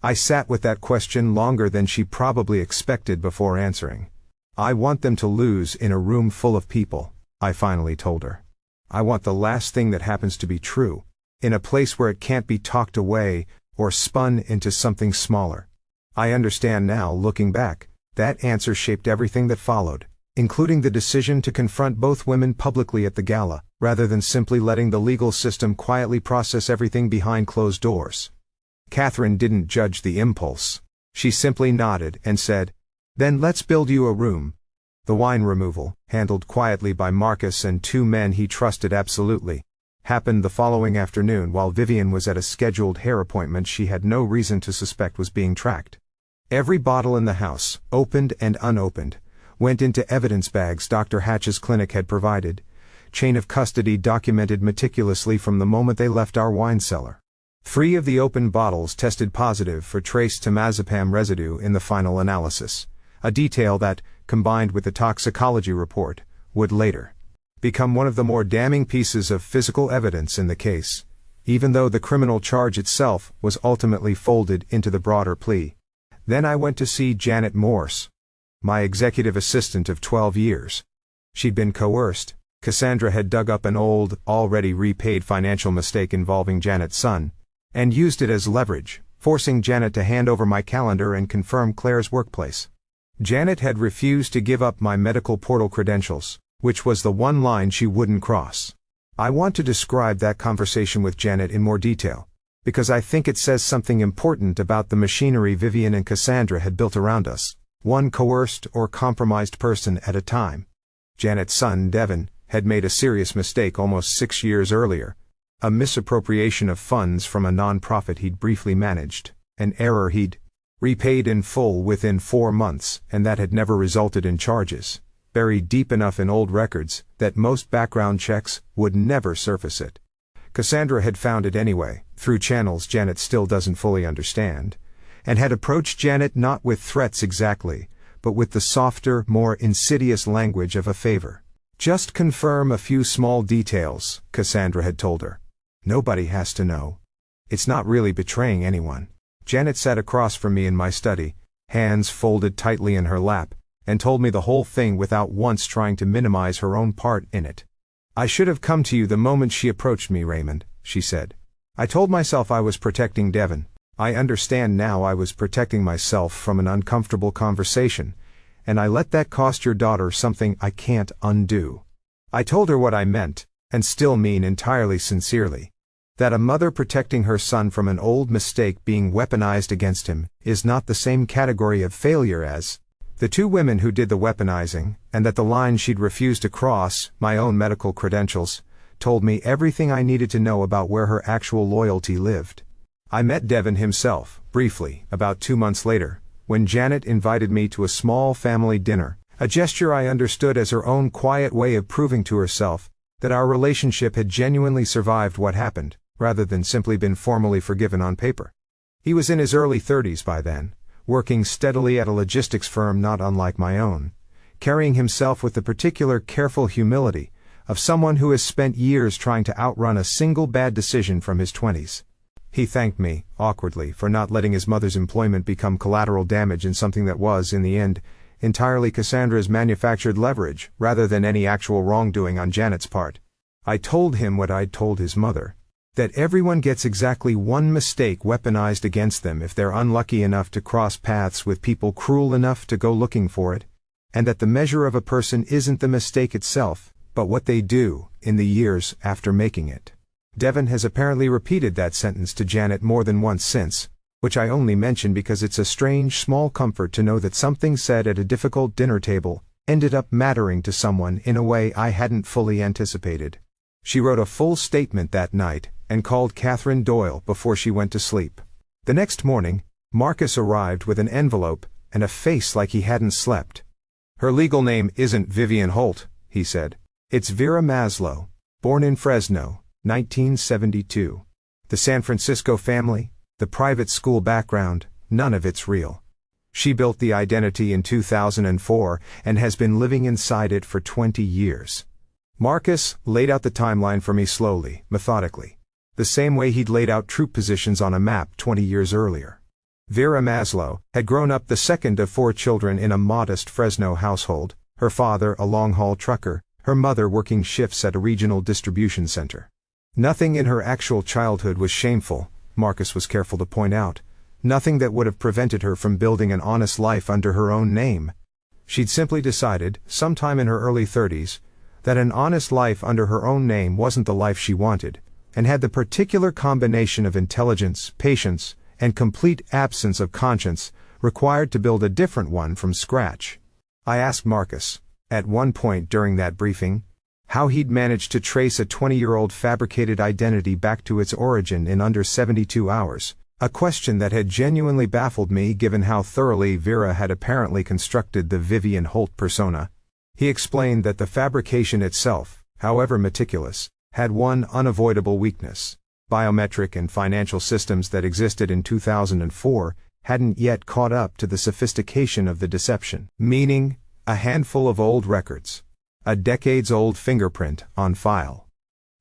I sat with that question longer than she probably expected before answering. "I want them to lose in a room full of people," I finally told her. "I want the last thing that happens to be true, in a place where it can't be talked away or spun into something smaller." I understand now, looking back, that answer shaped everything that followed, including the decision to confront both women publicly at the gala, rather than simply letting the legal system quietly process everything behind closed doors. Catherine didn't judge the impulse. She simply nodded and said, "Then let's build you a room." The wine removal, handled quietly by Marcus and 2 men he trusted absolutely, happened the following afternoon while Vivian was at a scheduled hair appointment she had no reason to suspect was being tracked. Every bottle in the house, opened and unopened, went into evidence bags Dr. Hatch's clinic had provided, chain of custody documented meticulously from the moment they left our wine cellar. 3 of the open bottles tested positive for trace temazepam residue in the final analysis, a detail that, combined with the toxicology report, would later become one of the more damning pieces of physical evidence in the case, even though the criminal charge itself was ultimately folded into the broader plea. Then I went to see Janet Morse, my executive assistant of 12 years. She'd been coerced. Cassandra had dug up an old, already repaid financial mistake involving Janet's son, and used it as leverage, forcing Janet to hand over my calendar and confirm Claire's workplace. Janet had refused to give up my medical portal credentials, which was the one line she wouldn't cross. I want to describe that conversation with Janet in more detail, because I think it says something important about the machinery Vivian and Cassandra had built around us, one coerced or compromised person at a time. Janet's son, Devin, had made a serious mistake almost 6 years earlier, a misappropriation of funds from a non-profit he'd briefly managed, an error he'd repaid in full within 4 months, and that had never resulted in charges, buried deep enough in old records that most background checks would never surface it. Cassandra had found it anyway, through channels Janet still doesn't fully understand, and had approached Janet not with threats exactly, but with the softer, more insidious language of a favor. "Just confirm a few small details," Cassandra had told her. "Nobody has to know. It's not really betraying anyone." Janet sat across from me in my study, hands folded tightly in her lap, and told me the whole thing without once trying to minimize her own part in it. "I should have come to you the moment she approached me, Raymond," she said. "I told myself I was protecting Devin. I understand now I was protecting myself from an uncomfortable conversation, and I let that cost your daughter something I can't undo." I told her what I meant, and still mean entirely sincerely, that a mother protecting her son from an old mistake being weaponized against him is not the same category of failure as the 2 women who did the weaponizing, and that the line she'd refused to cross, my own medical credentials, told me everything I needed to know about where her actual loyalty lived. I met Devin himself, briefly, about 2 months later, when Janet invited me to a small family dinner, a gesture I understood as her own quiet way of proving to herself that our relationship had genuinely survived what happened, rather than simply been formally forgiven on paper. He was in his early 30s by then, working steadily at a logistics firm not unlike my own, carrying himself with the particular careful humility of someone who has spent years trying to outrun a single bad decision from his 20s. He thanked me, awkwardly, for not letting his mother's employment become collateral damage in something that was, in the end, entirely Cassandra's manufactured leverage, rather than any actual wrongdoing on Janet's part. I told him what I'd told his mother, that everyone gets exactly one mistake weaponized against them if they're unlucky enough to cross paths with people cruel enough to go looking for it, and that the measure of a person isn't the mistake itself, but what they do in the years after making it. Devon has apparently repeated that sentence to Janet more than once since, which I only mention because it's a strange small comfort to know that something said at a difficult dinner table ended up mattering to someone in a way I hadn't fully anticipated. She wrote a full statement that night and called Catherine Doyle before she went to sleep. The next morning, Marcus arrived with an envelope and a face like he hadn't slept. "Her legal name isn't Vivian Holt," he said. "It's Vera Maslow, born in Fresno, 1972. The San Francisco family, the private school background, none of it's real. She built the identity in 2004 and has been living inside it for 20 years. Marcus laid out the timeline for me slowly, methodically, the same way he'd laid out troop positions on a map 20 years earlier. Vera Maslow had grown up the second of 4 children in a modest Fresno household, her father a long-haul trucker, her mother working shifts at a regional distribution center. Nothing in her actual childhood was shameful, Marcus was careful to point out, nothing that would have prevented her from building an honest life under her own name. She'd simply decided, sometime in her early 30s, that an honest life under her own name wasn't the life she wanted, and had the particular combination of intelligence, patience, and complete absence of conscience required to build a different one from scratch. I asked Marcus, at one point during that briefing, how he'd managed to trace a 20-year-old fabricated identity back to its origin in under 72 hours, a question that had genuinely baffled me given how thoroughly Vera had apparently constructed the Vivian Holt persona. He explained that the fabrication itself, however meticulous, had one unavoidable weakness. Biometric and financial systems that existed in 2004 hadn't yet caught up to the sophistication of the deception, meaning a handful of old records, a decades-old fingerprint on file.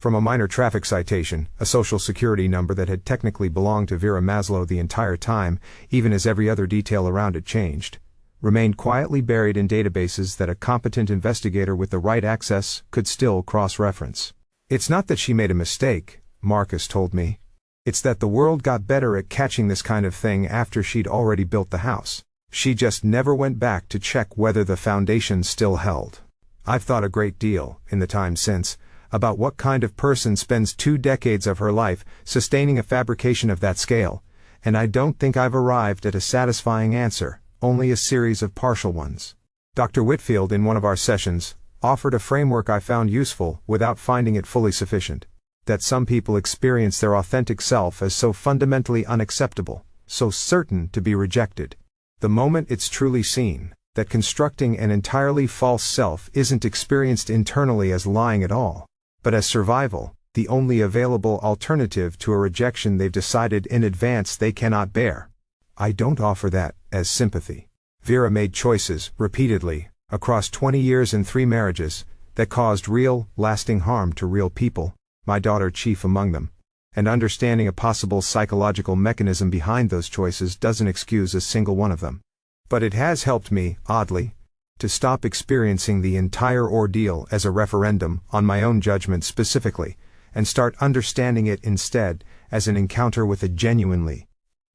From a minor traffic citation, a social security number that had technically belonged to Vera Maslow the entire time, even as every other detail around it changed, remained quietly buried in databases that a competent investigator with the right access could still cross-reference. It's not that she made a mistake, Marcus told me. It's that the world got better at catching this kind of thing after she'd already built the house. She just never went back to check whether the foundation still held. I've thought a great deal, in the time since, about what kind of person spends 2 decades of her life sustaining a fabrication of that scale, and I don't think I've arrived at a satisfying answer, only a series of partial ones. Dr. Whitfield, in one of our sessions, offered a framework I found useful without finding it fully sufficient. That some people experience their authentic self as so fundamentally unacceptable, so certain to be rejected, the moment it's truly seen, that constructing an entirely false self isn't experienced internally as lying at all, but as survival, the only available alternative to a rejection they've decided in advance they cannot bear. I don't offer that as sympathy. Vera made choices, repeatedly, across 20 years and 3 marriages, that caused real, lasting harm to real people, my daughter chief among them, and understanding a possible psychological mechanism behind those choices doesn't excuse a single one of them. But it has helped me, oddly, to stop experiencing the entire ordeal as a referendum on my own judgment specifically, and start understanding it instead as an encounter with a genuinely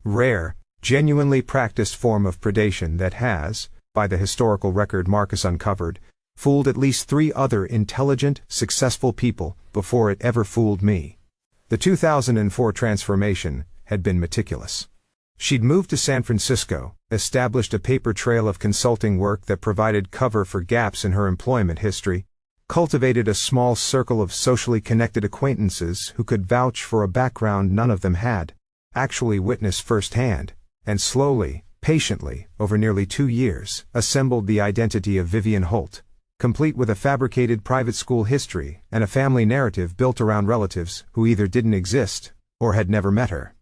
rare, genuinely practiced form of predation that has, by the historical record Marcus uncovered, fooled at least 3 other intelligent, successful people before it ever fooled me. The 2004 transformation had been meticulous. She'd moved to San Francisco, established a paper trail of consulting work that provided cover for gaps in her employment history, cultivated a small circle of socially connected acquaintances who could vouch for a background none of them had actually witnessed firsthand, and slowly, patiently, over nearly 2 years, assembled the identity of Vivian Holt, complete with a fabricated private school history and a family narrative built around relatives who either didn't exist or had never met her.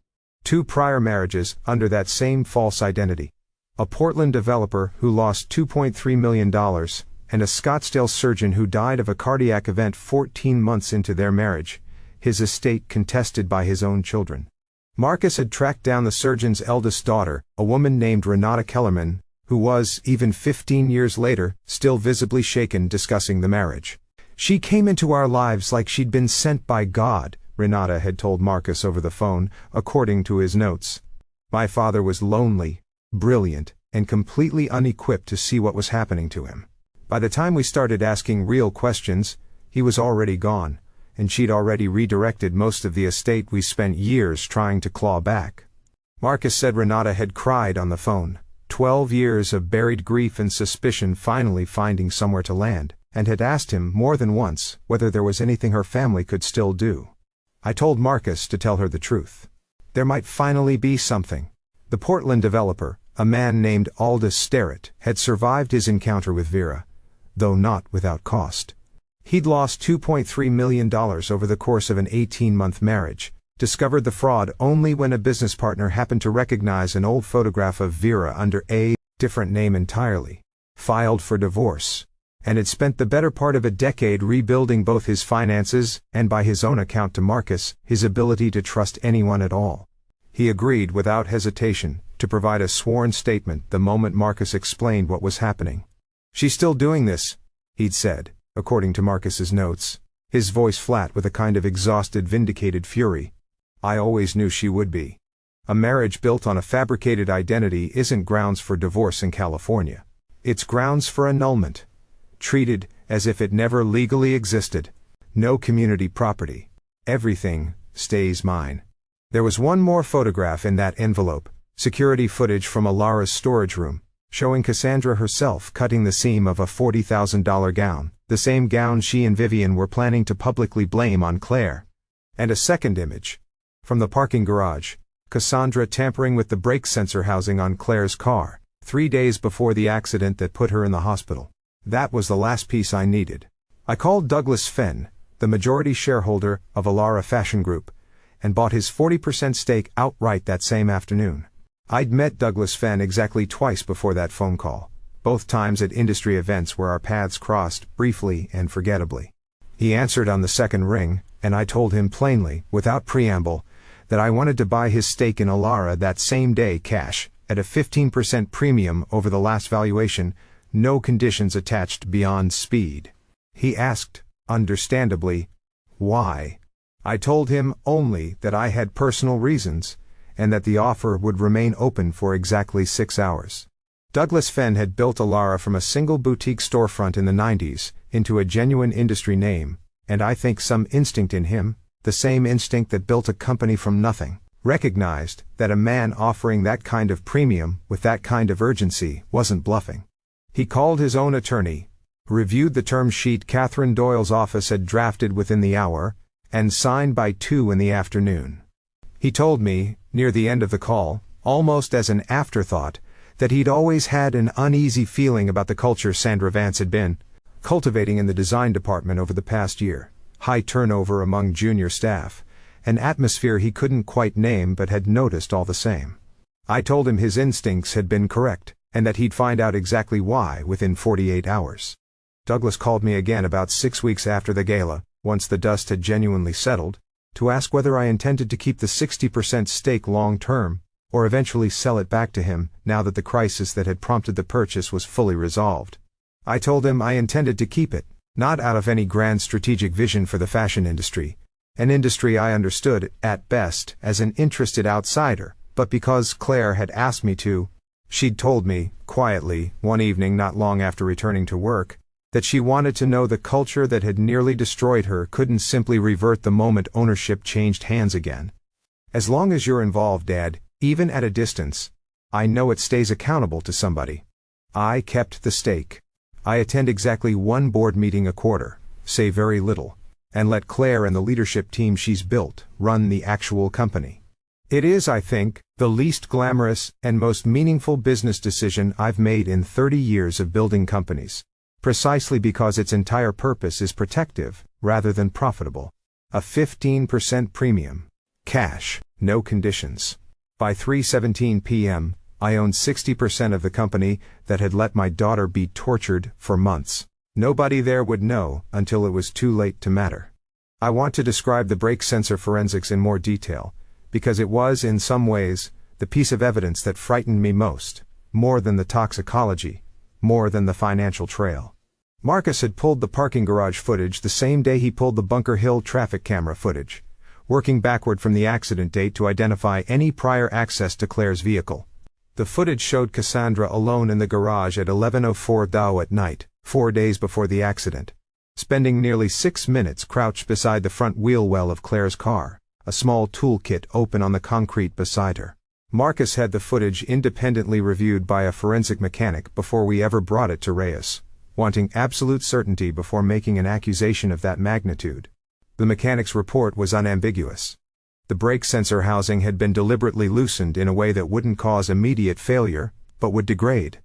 2 prior marriages under that same false identity. a Portland developer who lost $2.3 million, and a Scottsdale surgeon who died of a cardiac event 14 months into their marriage, his estate contested by his own children. Marcus had tracked down the surgeon's eldest daughter, a woman named Renata Kellerman, who was, even 15 years later, still visibly shaken discussing the marriage. "She came into our lives like she'd been sent by God," Renata had told Marcus over the phone, according to his notes. My father was lonely, brilliant, and completely unequipped to see what was happening to him. By the time we started asking real questions, he was already gone, and she'd already redirected most of the estate we spent years trying to claw back. Marcus said Renata had cried on the phone, 12 years of buried grief and suspicion finally finding somewhere to land, and had asked him more than once whether there was anything her family could still do. I told Marcus to tell her the truth. There might finally be something. The Portland developer, a man named Aldous Sterrett, had survived his encounter with Vera, though not without cost. He'd lost $2.3 million over the course of an 18-month marriage, discovered the fraud only when a business partner happened to recognize an old photograph of Vera under a different name entirely, filed for divorce, and had spent the better part of a decade rebuilding both his finances and, by his own account to Marcus, his ability to trust anyone at all. He agreed without hesitation to provide a sworn statement the moment Marcus explained what was happening. "She's still doing this," he'd said, according to Marcus's notes, his voice flat with a kind of exhausted, vindicated fury. "I always knew she would be. A marriage built on a fabricated identity isn't grounds for divorce in California. It's grounds for annulment. Treated as if it never legally existed. No community property. Everything stays mine." There was one more photograph in that envelope, security footage from Alara's storage room, showing Cassandra herself cutting the seam of a $40,000 gown, the same gown she and Vivian were planning to publicly blame on Claire. And a second image. From the parking garage, Cassandra tampering with the brake sensor housing on Claire's car, 3 days before the accident that put her in the hospital. That was the last piece I needed. I called Douglas Fenn, the majority shareholder of Alara Fashion Group, and bought his 40% stake outright that same afternoon. I'd met Douglas Fenn exactly twice before that phone call, both times at industry events where our paths crossed briefly and forgettably. He answered on the second ring, and I told him plainly, without preamble, that I wanted to buy his stake in Alara that same day cash, at a 15% premium over the last valuation, no conditions attached beyond speed. He asked, understandably, why. I told him only that I had personal reasons, and that the offer would remain open for exactly 6 hours. Douglas Fenn had built Alara from a single boutique storefront in the 90s into a genuine industry name, and I think some instinct in him, the same instinct that built a company from nothing, recognized that a man offering that kind of premium with that kind of urgency wasn't bluffing. He called his own attorney, reviewed the term sheet Catherine Doyle's office had drafted within the hour, and signed by 2 in the afternoon. He told me, near the end of the call, almost as an afterthought, that he'd always had an uneasy feeling about the culture Sandra Vance had been cultivating in the design department over the past year. High turnover among junior staff, an atmosphere he couldn't quite name but had noticed all the same. I told him his instincts had been correct, and that he'd find out exactly why within 48 hours. Douglas called me again about 6 weeks after the gala, once the dust had genuinely settled, to ask whether I intended to keep the 60% stake long-term, or eventually sell it back to him now that the crisis that had prompted the purchase was fully resolved. I told him I intended to keep it, not out of any grand strategic vision for the fashion industry, an industry I understood, at best, as an interested outsider, but because Claire had asked me to. She'd told me, quietly, one evening not long after returning to work, that she wanted to know the culture that had nearly destroyed her couldn't simply revert the moment ownership changed hands again. As long as you're involved, Dad, even at a distance, I know it stays accountable to somebody. I kept the stake. I attend exactly 1 board meeting a quarter, say very little, and let Claire and the leadership team she's built run the actual company. It is, I think, the least glamorous and most meaningful business decision I've made in 30 years of building companies. Precisely because its entire purpose is protective, rather than profitable. A 15% premium. Cash, no conditions. By 3:17 p.m., I owned 60% of the company that had let my daughter be tortured for months. Nobody there would know until it was too late to matter. I want to describe the brake sensor forensics in more detail, because it was, in some ways, the piece of evidence that frightened me most, more than the toxicology, more than the financial trail. Marcus had pulled the parking garage footage the same day he pulled the Bunker Hill traffic camera footage, working backward from the accident date to identify any prior access to Claire's vehicle. The footage showed Cassandra alone in the garage at 11:04 DAO at night, 4 days before the accident, spending nearly 6 minutes crouched beside the front wheel well of Claire's car, a small toolkit open on the concrete beside her. Marcus had the footage independently reviewed by a forensic mechanic before we ever brought it to Reyes, wanting absolute certainty before making an accusation of that magnitude. The mechanic's report was unambiguous. The brake sensor housing had been deliberately loosened in a way that wouldn't cause immediate failure, but would degrade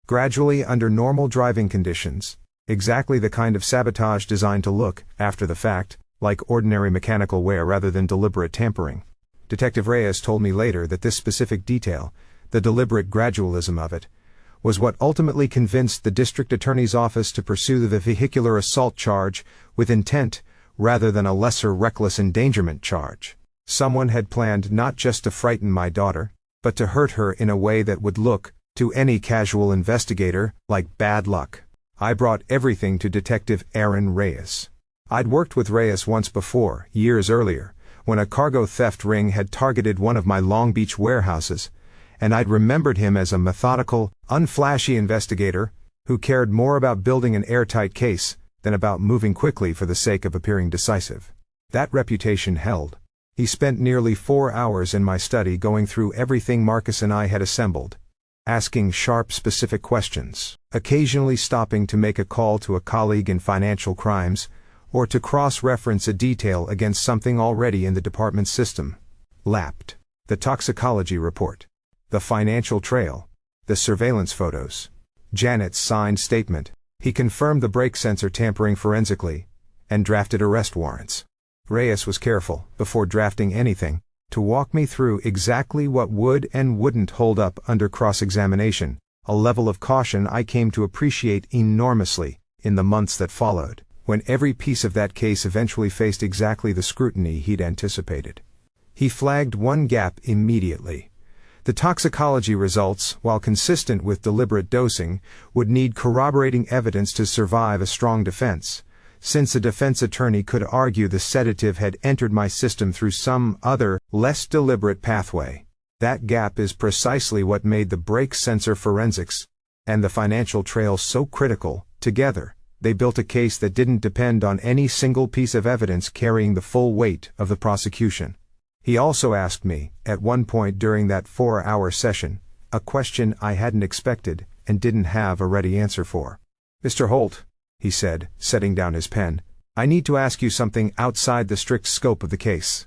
gradually under normal driving conditions, exactly the kind of sabotage designed to look, after the fact, like ordinary mechanical wear rather than deliberate tampering. Detective Reyes told me later that this specific detail, the deliberate gradualism of it, was what ultimately convinced the district attorney's office to pursue the vehicular assault charge with intent rather than a lesser reckless endangerment charge. Someone had planned not just to frighten my daughter, but to hurt her in a way that would look, to any casual investigator, like bad luck. I brought everything to Detective Aaron Reyes. I'd worked with Reyes once before, years earlier, when a cargo theft ring had targeted one of my Long Beach warehouses, and I'd remembered him as a methodical, unflashy investigator who cared more about building an airtight case than about moving quickly for the sake of appearing decisive. That reputation held. He spent nearly 4 hours in my study going through everything Marcus and I had assembled, asking sharp, specific questions, occasionally stopping to make a call to a colleague in financial crimes, or to cross-reference a detail against something already in the department's system. Lapped. The toxicology report. The financial trail. The surveillance photos. Janet's signed statement. He confirmed the brake sensor tampering forensically, and drafted arrest warrants. Reyes was careful, before drafting anything, to walk me through exactly what would and wouldn't hold up under cross-examination, a level of caution I came to appreciate enormously in the months that followed, when every piece of that case eventually faced exactly the scrutiny he'd anticipated. He flagged one gap immediately. The toxicology results, while consistent with deliberate dosing, would need corroborating evidence to survive a strong defense, since a defense attorney could argue the sedative had entered my system through some other, less deliberate pathway. That gap is precisely what made the brake sensor forensics and the financial trail so critical. Together, they built a case that didn't depend on any single piece of evidence carrying the full weight of the prosecution. He also asked me, at one point during that 4-hour session, a question I hadn't expected and didn't have a ready answer for. "Mr. Holt," he said, setting down his pen, "I need to ask you something outside the strict scope of the case.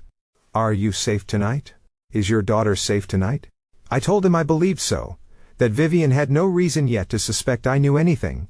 Are you safe tonight? Is your daughter safe tonight?" I told him I believed so, that Vivian had no reason yet to suspect I knew anything,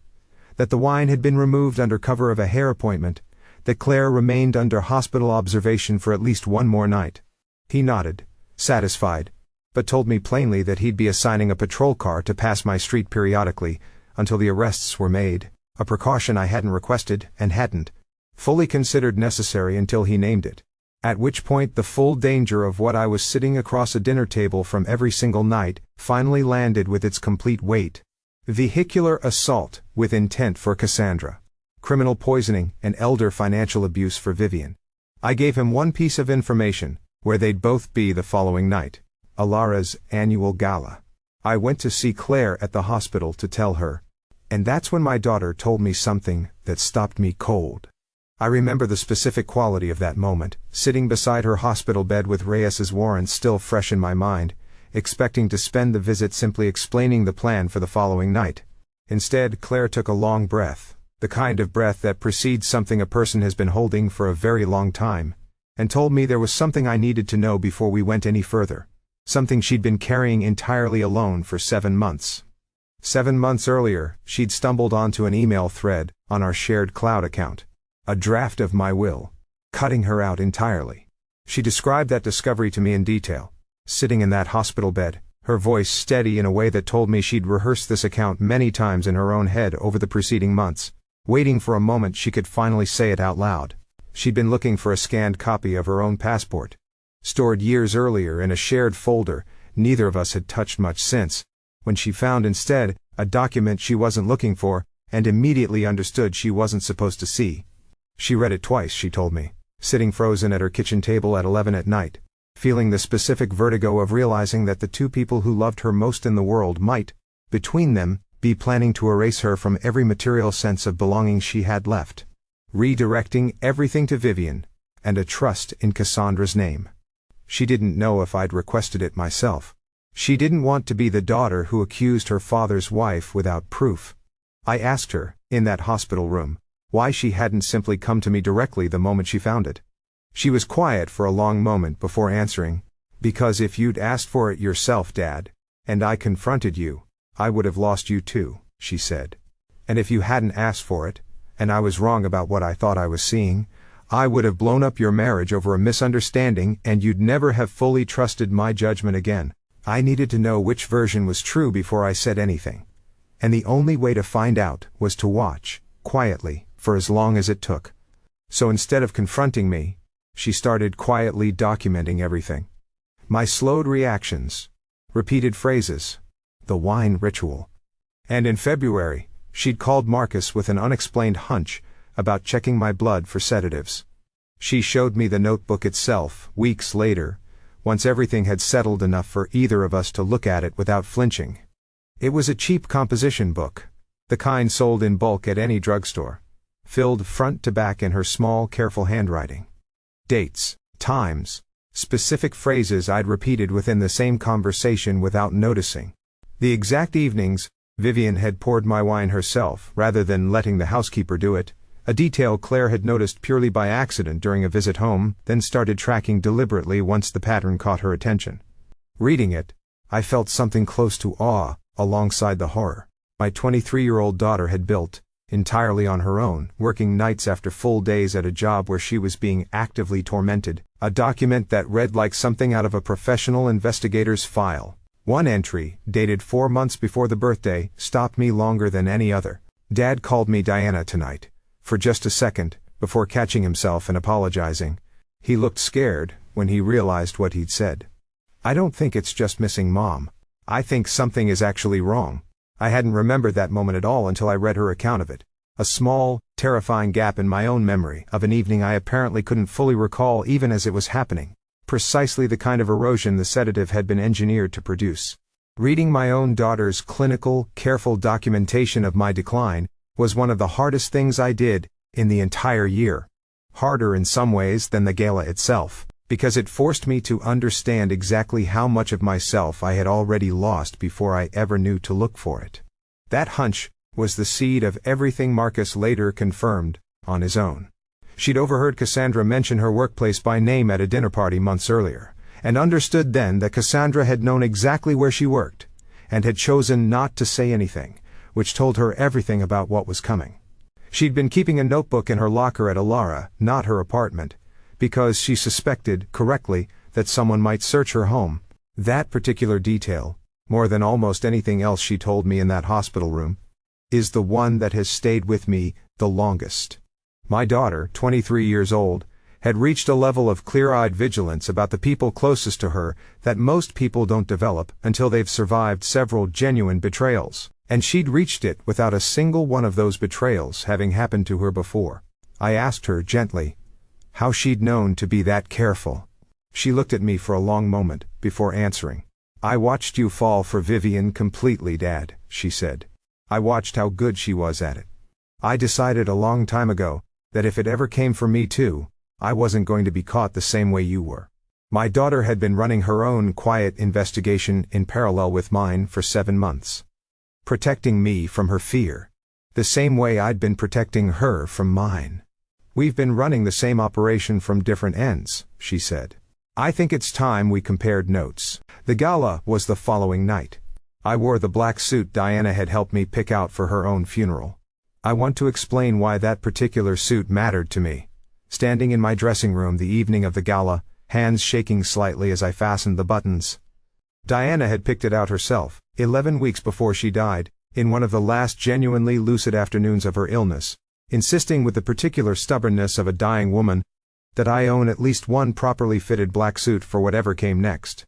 that the wine had been removed under cover of a hair appointment, that Claire remained under hospital observation for at least one more night. He nodded, satisfied, but told me plainly that he'd be assigning a patrol car to pass my street periodically until the arrests were made, a precaution I hadn't requested and hadn't fully considered necessary until he named it. At which point the full danger of what I was sitting across a dinner table from every single night finally landed with its complete weight. Vehicular assault with intent for Cassandra. Criminal poisoning and elder financial abuse for Vivian. I gave him one piece of information, where they'd both be the following night. Alara's annual gala. I went to see Claire at the hospital to tell her, and that's when my daughter told me something that stopped me cold. I remember the specific quality of that moment, sitting beside her hospital bed with Reyes's warrants still fresh in my mind, expecting to spend the visit simply explaining the plan for the following night. Instead, Claire took a long breath, the kind of breath that precedes something a person has been holding for a very long time, and told me there was something I needed to know before we went any further, something she'd been carrying entirely alone for 7 months. 7 months earlier, she'd stumbled onto an email thread on our shared cloud account, a draft of my will, cutting her out entirely. She described that discovery to me in detail, sitting in that hospital bed, her voice steady in a way that told me she'd rehearsed this account many times in her own head over the preceding months, waiting for a moment she could finally say it out loud. She'd been looking for a scanned copy of her own passport, stored years earlier in a shared folder neither of us had touched much since, when she found instead a document she wasn't looking for, and immediately understood she wasn't supposed to see. She read it twice, she told me, sitting frozen at her kitchen table at 11 at night, feeling the specific vertigo of realizing that the two people who loved her most in the world might, between them, be planning to erase her from every material sense of belonging she had left, redirecting everything to Vivian, and a trust in Cassandra's name. She didn't know if I'd requested it myself. She didn't want to be the daughter who accused her father's wife without proof. I asked her, in that hospital room, why she hadn't simply come to me directly the moment she found it. She was quiet for a long moment before answering, "Because if you'd asked for it yourself, Dad, and I confronted you, I would have lost you too," she said. "And if you hadn't asked for it, and I was wrong about what I thought I was seeing, I would have blown up your marriage over a misunderstanding and you'd never have fully trusted my judgment again. I needed to know which version was true before I said anything. And the only way to find out was to watch, quietly, for as long as it took. So instead of confronting me, she started quietly documenting everything. My slowed reactions, repeated phrases, the wine ritual. And in February, she'd called Marcus with an unexplained hunch about checking my blood for sedatives. She showed me the notebook itself, weeks later, once everything had settled enough for either of us to look at it without flinching. It was a cheap composition book, the kind sold in bulk at any drugstore, filled front to back in her small, careful handwriting. Dates, times, specific phrases I'd repeated within the same conversation without noticing. The exact evenings Vivian had poured my wine herself, rather than letting the housekeeper do it, a detail Claire had noticed purely by accident during a visit home, then started tracking deliberately once the pattern caught her attention. Reading it, I felt something close to awe, alongside the horror. My 23-year-old daughter had built, entirely on her own, working nights after full days at a job where she was being actively tormented, a document that read like something out of a professional investigator's file. One entry, dated 4 months before the birthday, stopped me longer than any other. "Dad called me Diana tonight." For just a second, before catching himself and apologizing. He looked scared when he realized what he'd said. "I don't think it's just missing Mom. I think something is actually wrong." I hadn't remembered that moment at all until I read her account of it. A small, terrifying gap in my own memory of an evening I apparently couldn't fully recall even as it was happening. Precisely the kind of erosion the sedative had been engineered to produce. Reading my own daughter's clinical, careful documentation of my decline was one of the hardest things I did in the entire year. Harder in some ways than the gala itself, because it forced me to understand exactly how much of myself I had already lost before I ever knew to look for it. That hunch was the seed of everything Marcus later confirmed, on his own. She'd overheard Cassandra mention her workplace by name at a dinner party months earlier, and understood then that Cassandra had known exactly where she worked, and had chosen not to say anything, which told her everything about what was coming. She'd been keeping a notebook in her locker at Alara, not her apartment, because she suspected, correctly, that someone might search her home. That particular detail, more than almost anything else she told me in that hospital room, is the one that has stayed with me the longest. My daughter, 23 years old, had reached a level of clear-eyed vigilance about the people closest to her that most people don't develop until they've survived several genuine betrayals. And she'd reached it without a single one of those betrayals having happened to her before. I asked her gently how she'd known to be that careful. She looked at me for a long moment before answering. "I watched you fall for Vivian completely, Dad," she said. "I watched how good she was at it. I decided a long time ago that if it ever came for me too, I wasn't going to be caught the same way you were." My daughter had been running her own quiet investigation in parallel with mine for 7 months. Protecting me from her fear, the same way I'd been protecting her from mine. "We've been running the same operation from different ends," she said. "I think it's time we compared notes." The gala was the following night. I wore the black suit Diana had helped me pick out for her own funeral. I want to explain why that particular suit mattered to me. Standing in my dressing room the evening of the gala, hands shaking slightly as I fastened the buttons. Diana had picked it out herself, 11 weeks before she died, in one of the last genuinely lucid afternoons of her illness, insisting with the particular stubbornness of a dying woman that I own at least one properly fitted black suit for whatever came next.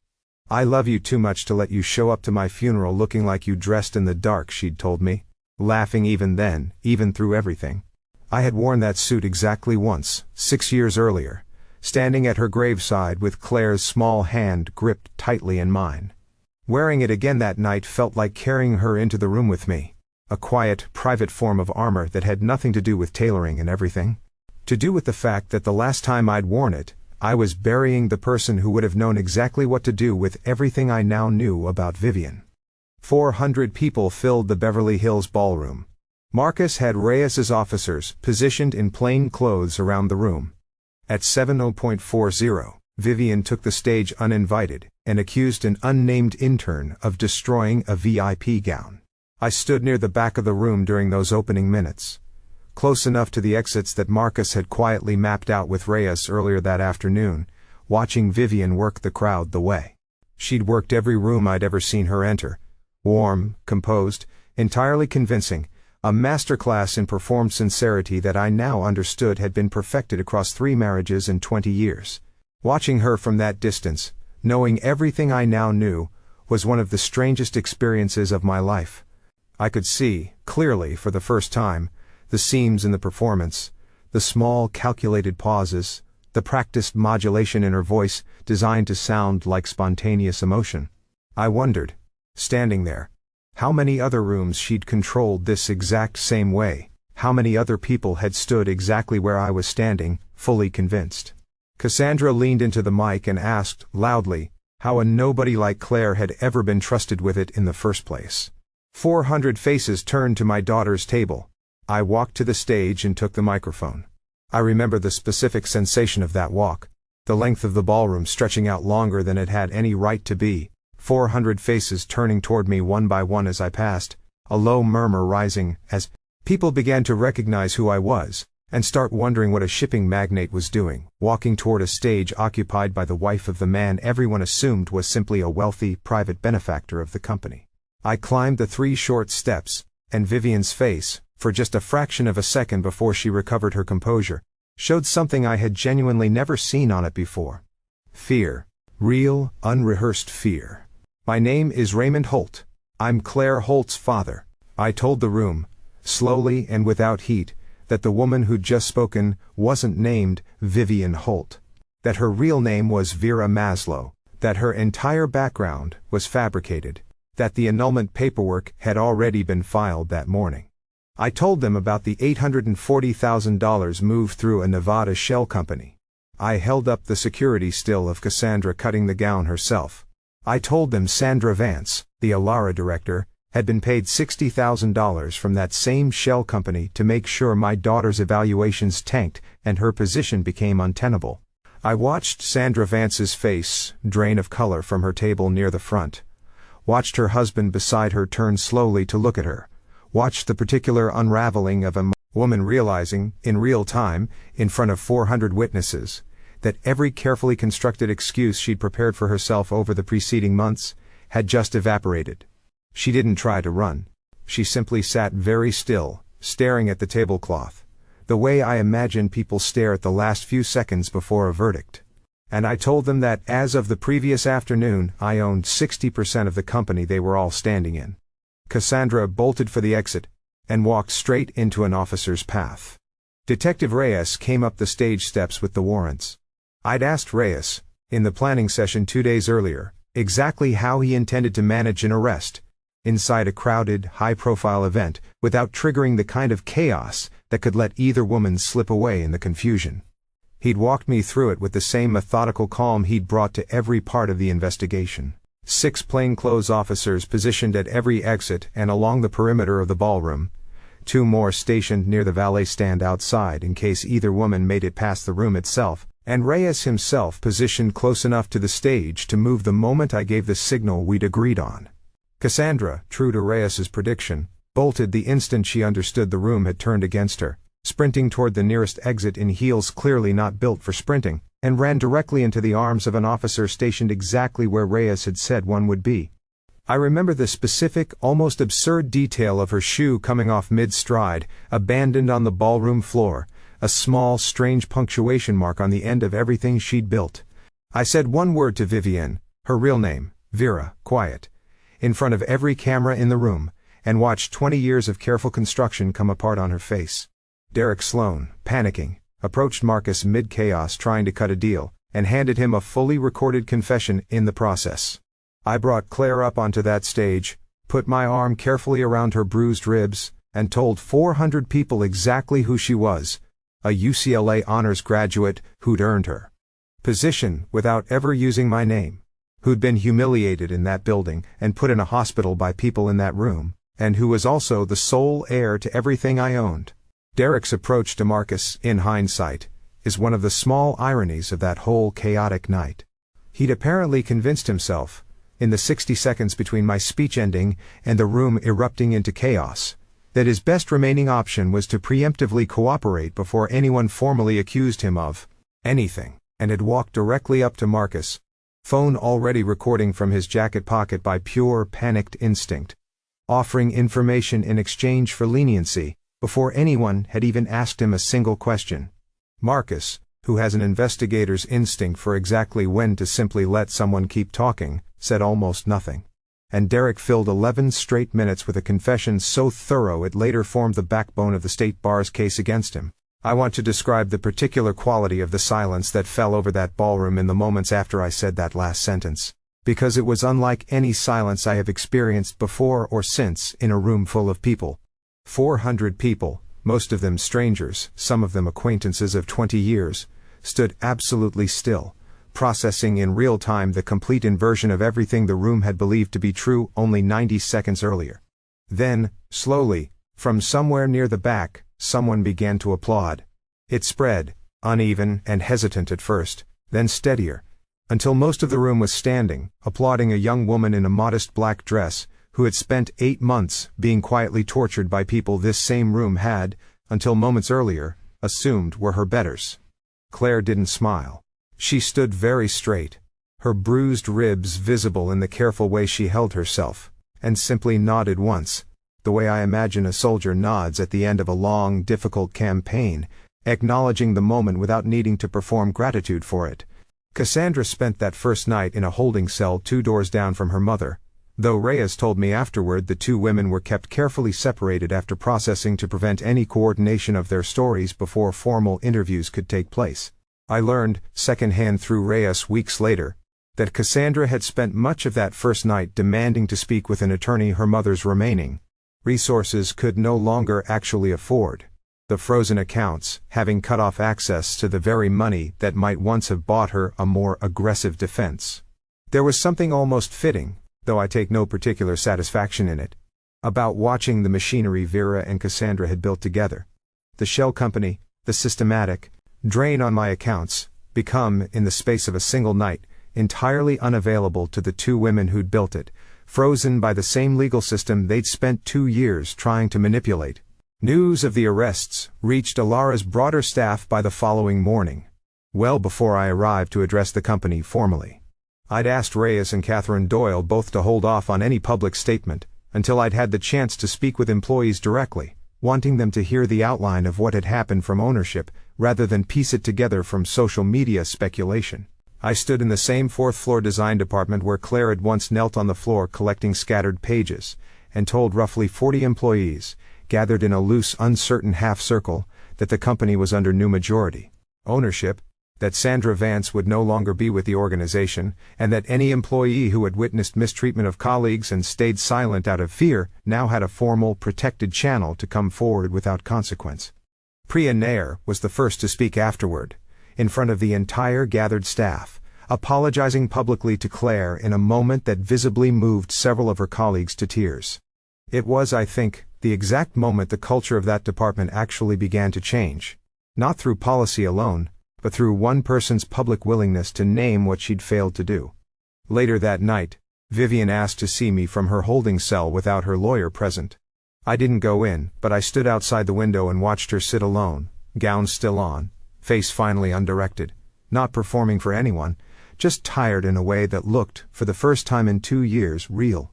"I love you too much to let you show up to my funeral looking like you dressed in the dark," she'd told me, laughing even then, even through everything. I had worn that suit exactly once, 6 years earlier, standing at her graveside with Claire's small hand gripped tightly in mine. Wearing it again that night felt like carrying her into the room with me, a quiet, private form of armor that had nothing to do with tailoring and everything. To do with the fact that the last time I'd worn it, I was burying the person who would have known exactly what to do with everything I now knew about Vivian. 400 people filled the Beverly Hills ballroom. Marcus had Reyes's officers positioned in plain clothes around the room. At 7:40, Vivian took the stage uninvited and accused an unnamed intern of destroying a VIP gown. I stood near the back of the room during those opening minutes, close enough to the exits that Marcus had quietly mapped out with Reyes earlier that afternoon, watching Vivian work the crowd the way she'd worked every room I'd ever seen her enter. Warm, composed, entirely convincing, a masterclass in performed sincerity that I now understood had been perfected across 3 marriages and 20 years. Watching her from that distance, knowing everything I now knew, was one of the strangest experiences of my life. I could see, clearly for the first time, the seams in the performance, the small calculated pauses, the practiced modulation in her voice designed to sound like spontaneous emotion. I wondered, standing there, how many other rooms she'd controlled this exact same way, how many other people had stood exactly where I was standing, fully convinced. Cassandra leaned into the mic and asked, loudly, how a nobody like Claire had ever been trusted with it in the first place. 400 faces turned to my daughter's table. I walked to the stage and took the microphone. I remember the specific sensation of that walk, the length of the ballroom stretching out longer than it had any right to be, 400 faces turning toward me one by one as I passed, a low murmur rising as people began to recognize who I was, and start wondering what a shipping magnate was doing, walking toward a stage occupied by the wife of the man everyone assumed was simply a wealthy, private benefactor of the company. I climbed the 3 short steps, and Vivian's face, for just a fraction of a second before she recovered her composure, showed something I had genuinely never seen on it before. Fear. Real, unrehearsed fear. "My name is Raymond Holt. I'm Claire Holt's father," I told the room, slowly and without heat, that the woman who'd just spoken wasn't named Vivian Holt, that her real name was Vera Maslow, that her entire background was fabricated, that the annulment paperwork had already been filed that morning. I told them about the $840,000 moved through a Nevada shell company. I held up the security still of Cassandra cutting the gown herself. I told them Sandra Vance, the Alara director, had been paid $60,000 from that same shell company to make sure my daughter's evaluations tanked and her position became untenable. I watched Sandra Vance's face drain of color from her table near the front, watched her husband beside her turn slowly to look at her, watched the particular unraveling of a woman realizing, in real time, in front of 400 witnesses, that every carefully constructed excuse she'd prepared for herself over the preceding months had just evaporated. She didn't try to run. She simply sat very still, staring at the tablecloth, the way I imagine people stare at the last few seconds before a verdict. And I told them that as of the previous afternoon, I owned 60% of the company they were all standing in. Cassandra bolted for the exit and walked straight into an officer's path. Detective Reyes came up the stage steps with the warrants. I'd asked Reyes, in the planning session 2 days earlier, exactly how he intended to manage an arrest inside a crowded, high-profile event without triggering the kind of chaos that could let either woman slip away in the confusion. He'd walked me through it with the same methodical calm he'd brought to every part of the investigation. 6 plainclothes officers positioned at every exit and along the perimeter of the ballroom, 2 more stationed near the valet stand outside in case either woman made it past the room itself, and Reyes himself positioned close enough to the stage to move the moment I gave the signal we'd agreed on. Cassandra, true to Reyes's prediction, bolted the instant she understood the room had turned against her, sprinting toward the nearest exit in heels clearly not built for sprinting, and ran directly into the arms of an officer stationed exactly where Reyes had said one would be. I remember the specific, almost absurd detail of her shoe coming off mid-stride, abandoned on the ballroom floor, a small, strange punctuation mark on the end of everything she'd built. I said one word to Vivienne, her real name, Vera, quiet, in front of every camera in the room, and watched 20 years of careful construction come apart on her face. Derek Sloan, panicking, approached Marcus mid-chaos trying to cut a deal, and handed him a fully recorded confession in the process. I brought Claire up onto that stage, put my arm carefully around her bruised ribs, and told 400 people exactly who she was, a UCLA honors graduate who'd earned her position without ever using my name, who'd been humiliated in that building and put in a hospital by people in that room, and who was also the sole heir to everything I owned. Derek's approach to Marcus, in hindsight, is one of the small ironies of that whole chaotic night. He'd apparently convinced himself, in the 60 seconds between my speech ending and the room erupting into chaos, that his best remaining option was to preemptively cooperate before anyone formally accused him of anything, and had walked directly up to Marcus, phone already recording from his jacket pocket by pure panicked instinct, offering information in exchange for leniency, before anyone had even asked him a single question. Marcus, who has an investigator's instinct for exactly when to simply let someone keep talking, said almost nothing. And Derek filled 11 straight minutes with a confession so thorough it later formed the backbone of the state bar's case against him. I want to describe the particular quality of the silence that fell over that ballroom in the moments after I said that last sentence, because it was unlike any silence I have experienced before or since in a room full of people. 400 people, most of them strangers, some of them acquaintances of 20 years, stood absolutely still, processing in real time the complete inversion of everything the room had believed to be true only 90 seconds earlier. Then, slowly, from somewhere near the back, someone began to applaud. It spread, uneven and hesitant at first, then steadier, until most of the room was standing, applauding a young woman in a modest black dress, who had spent 8 months being quietly tortured by people this same room had, until moments earlier, assumed were her betters. Claire didn't smile. She stood very straight, her bruised ribs visible in the careful way she held herself, and simply nodded once, the way I imagine a soldier nods at the end of a long, difficult campaign, acknowledging the moment without needing to perform gratitude for it. Cassandra spent that first night in a holding cell 2 doors down from her mother, though Reyes told me afterward the 2 women were kept carefully separated after processing to prevent any coordination of their stories before formal interviews could take place. I learned, secondhand through Reyes weeks later, that Cassandra had spent much of that first night demanding to speak with an attorney her mother's remaining resources could no longer actually afford, the frozen accounts having cut off access to the very money that might once have bought her a more aggressive defense. There was something almost fitting, though I take no particular satisfaction in it, about watching the machinery Vera and Cassandra had built together. The shell company, the systematic drain on my accounts, become, in the space of a single night, entirely unavailable to the 2 women who'd built it, frozen by the same legal system they'd spent 2 years trying to manipulate. News of the arrests reached Alara's broader staff by the following morning, well before I arrived to address the company formally. I'd asked Reyes and Catherine Doyle both to hold off on any public statement until I'd had the chance to speak with employees directly, wanting them to hear the outline of what had happened from ownership rather than piece it together from social media speculation. I stood in the same 4th-floor design department where Claire had once knelt on the floor collecting scattered pages, and told roughly 40 employees, gathered in a loose, uncertain half-circle, that the company was under new majority ownership, that Sandra Vance would no longer be with the organization, and that any employee who had witnessed mistreatment of colleagues and stayed silent out of fear now had a formal, protected channel to come forward without consequence. Priya Nair was the first to speak afterward, in front of the entire gathered staff, apologizing publicly to Claire in a moment that visibly moved several of her colleagues to tears. It was, I think, the exact moment the culture of that department actually began to change, not through policy alone, but through one person's public willingness to name what she'd failed to do. Later that night, Vivian asked to see me from her holding cell without her lawyer present. I didn't go in, but I stood outside the window and watched her sit alone, gown still on, face finally undirected, not performing for anyone, just tired in a way that looked, for the first time in 2 years, real.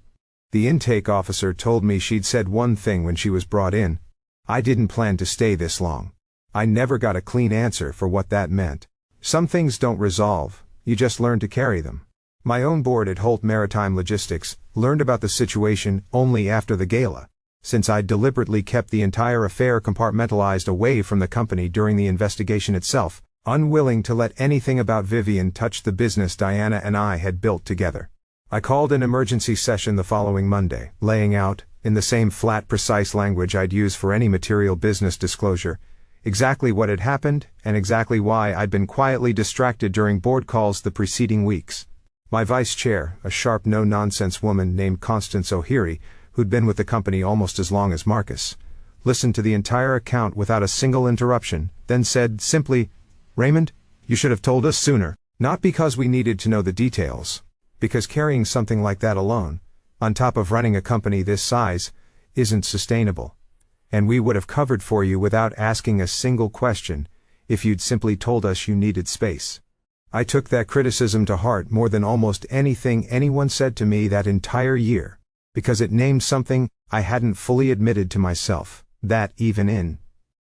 The intake officer told me she'd said one thing when she was brought in: I didn't plan to stay this long. I never got a clean answer for what that meant. Some things don't resolve, you just learn to carry them. My own board at Holt Maritime Logistics learned about the situation only after the gala, since I'd deliberately kept the entire affair compartmentalized away from the company during the investigation itself, unwilling to let anything about Vivian touch the business Diana and I had built together. I called an emergency session the following Monday, laying out, in the same flat, precise language I'd use for any material business disclosure, exactly what had happened and exactly why I'd been quietly distracted during board calls the preceding weeks. My vice chair, a sharp, no-nonsense woman named Constance O'Leary, who'd been with the company almost as long as Marcus, listened to the entire account without a single interruption, then said simply, "Raymond, you should have told us sooner." Not because we needed to know the details, because carrying something like that alone, on top of running a company this size, isn't sustainable. And we would have covered for you without asking a single question, if you'd simply told us you needed space. I took that criticism to heart more than almost anything anyone said to me that entire year, because it named something I hadn't fully admitted to myself, that even in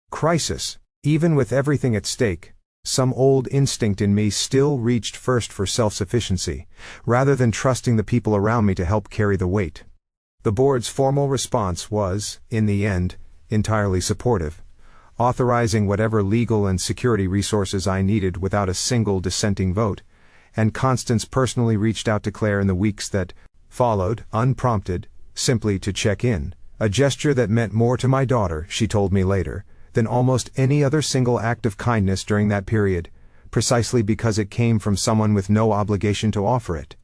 crisis, even with everything at stake, some old instinct in me still reached first for self-sufficiency, rather than trusting the people around me to help carry the weight. The board's formal response was, in the end, entirely supportive, authorizing whatever legal and security resources I needed without a single dissenting vote, and Constance personally reached out to Claire in the weeks that followed, unprompted, simply to check in, a gesture that meant more to my daughter, she told me later, than almost any other single act of kindness during that period, precisely because it came from someone with no obligation to offer it.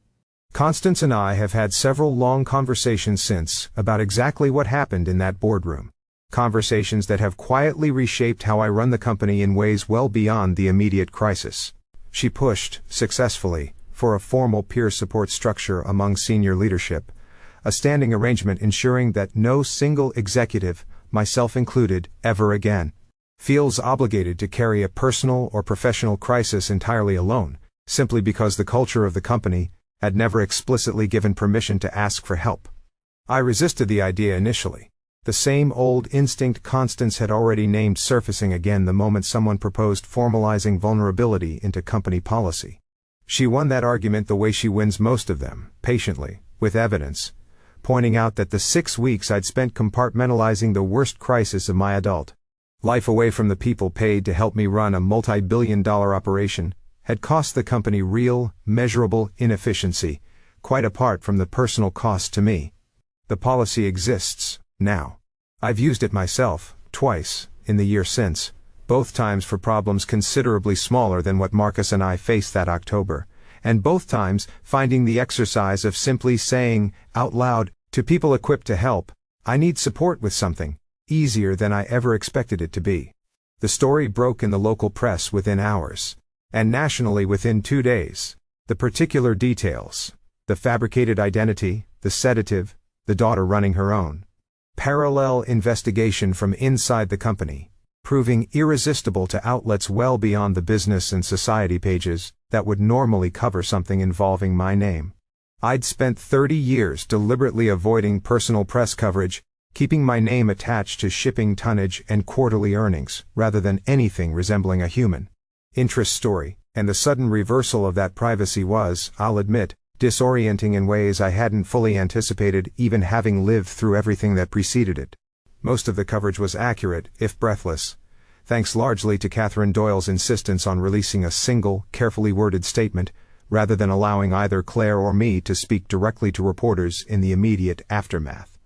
Constance and I have had several long conversations since about exactly what happened in that boardroom. Conversations that have quietly reshaped how I run the company in ways well beyond the immediate crisis. She pushed, successfully, for a formal peer support structure among senior leadership, a standing arrangement ensuring that no single executive, myself included, ever again feels obligated to carry a personal or professional crisis entirely alone, simply because the culture of the company had never explicitly given permission to ask for help. I resisted the idea initially. The same old instinct Constance had already named surfacing again the moment someone proposed formalizing vulnerability into company policy. She won that argument the way she wins most of them, patiently, with evidence, pointing out that the 6 weeks I'd spent compartmentalizing the worst crisis of my adult life away from the people paid to help me run a multi-billion-dollar operation had cost the company real, measurable inefficiency, quite apart from the personal cost to me. The policy exists, now. I've used it myself, twice, in the year since, both times for problems considerably smaller than what Marcus and I faced that October, and both times finding the exercise of simply saying, out loud, to people equipped to help, "I need support with something," easier than I ever expected it to be. The story broke in the local press within hours, and nationally within 2 days. The particular details, the fabricated identity, the sedative, the daughter running her own parallel investigation from inside the company, proving irresistible to outlets well beyond the business and society pages that would normally cover something involving my name. I'd spent 30 years deliberately avoiding personal press coverage, keeping my name attached to shipping tonnage and quarterly earnings, rather than anything resembling a human interest story, and the sudden reversal of that privacy was, I'll admit, disorienting in ways I hadn't fully anticipated, even having lived through everything that preceded it. Most of the coverage was accurate, if breathless, thanks largely to Catherine Doyle's insistence on releasing a single, carefully worded statement, rather than allowing either Claire or me to speak directly to reporters in the immediate aftermath.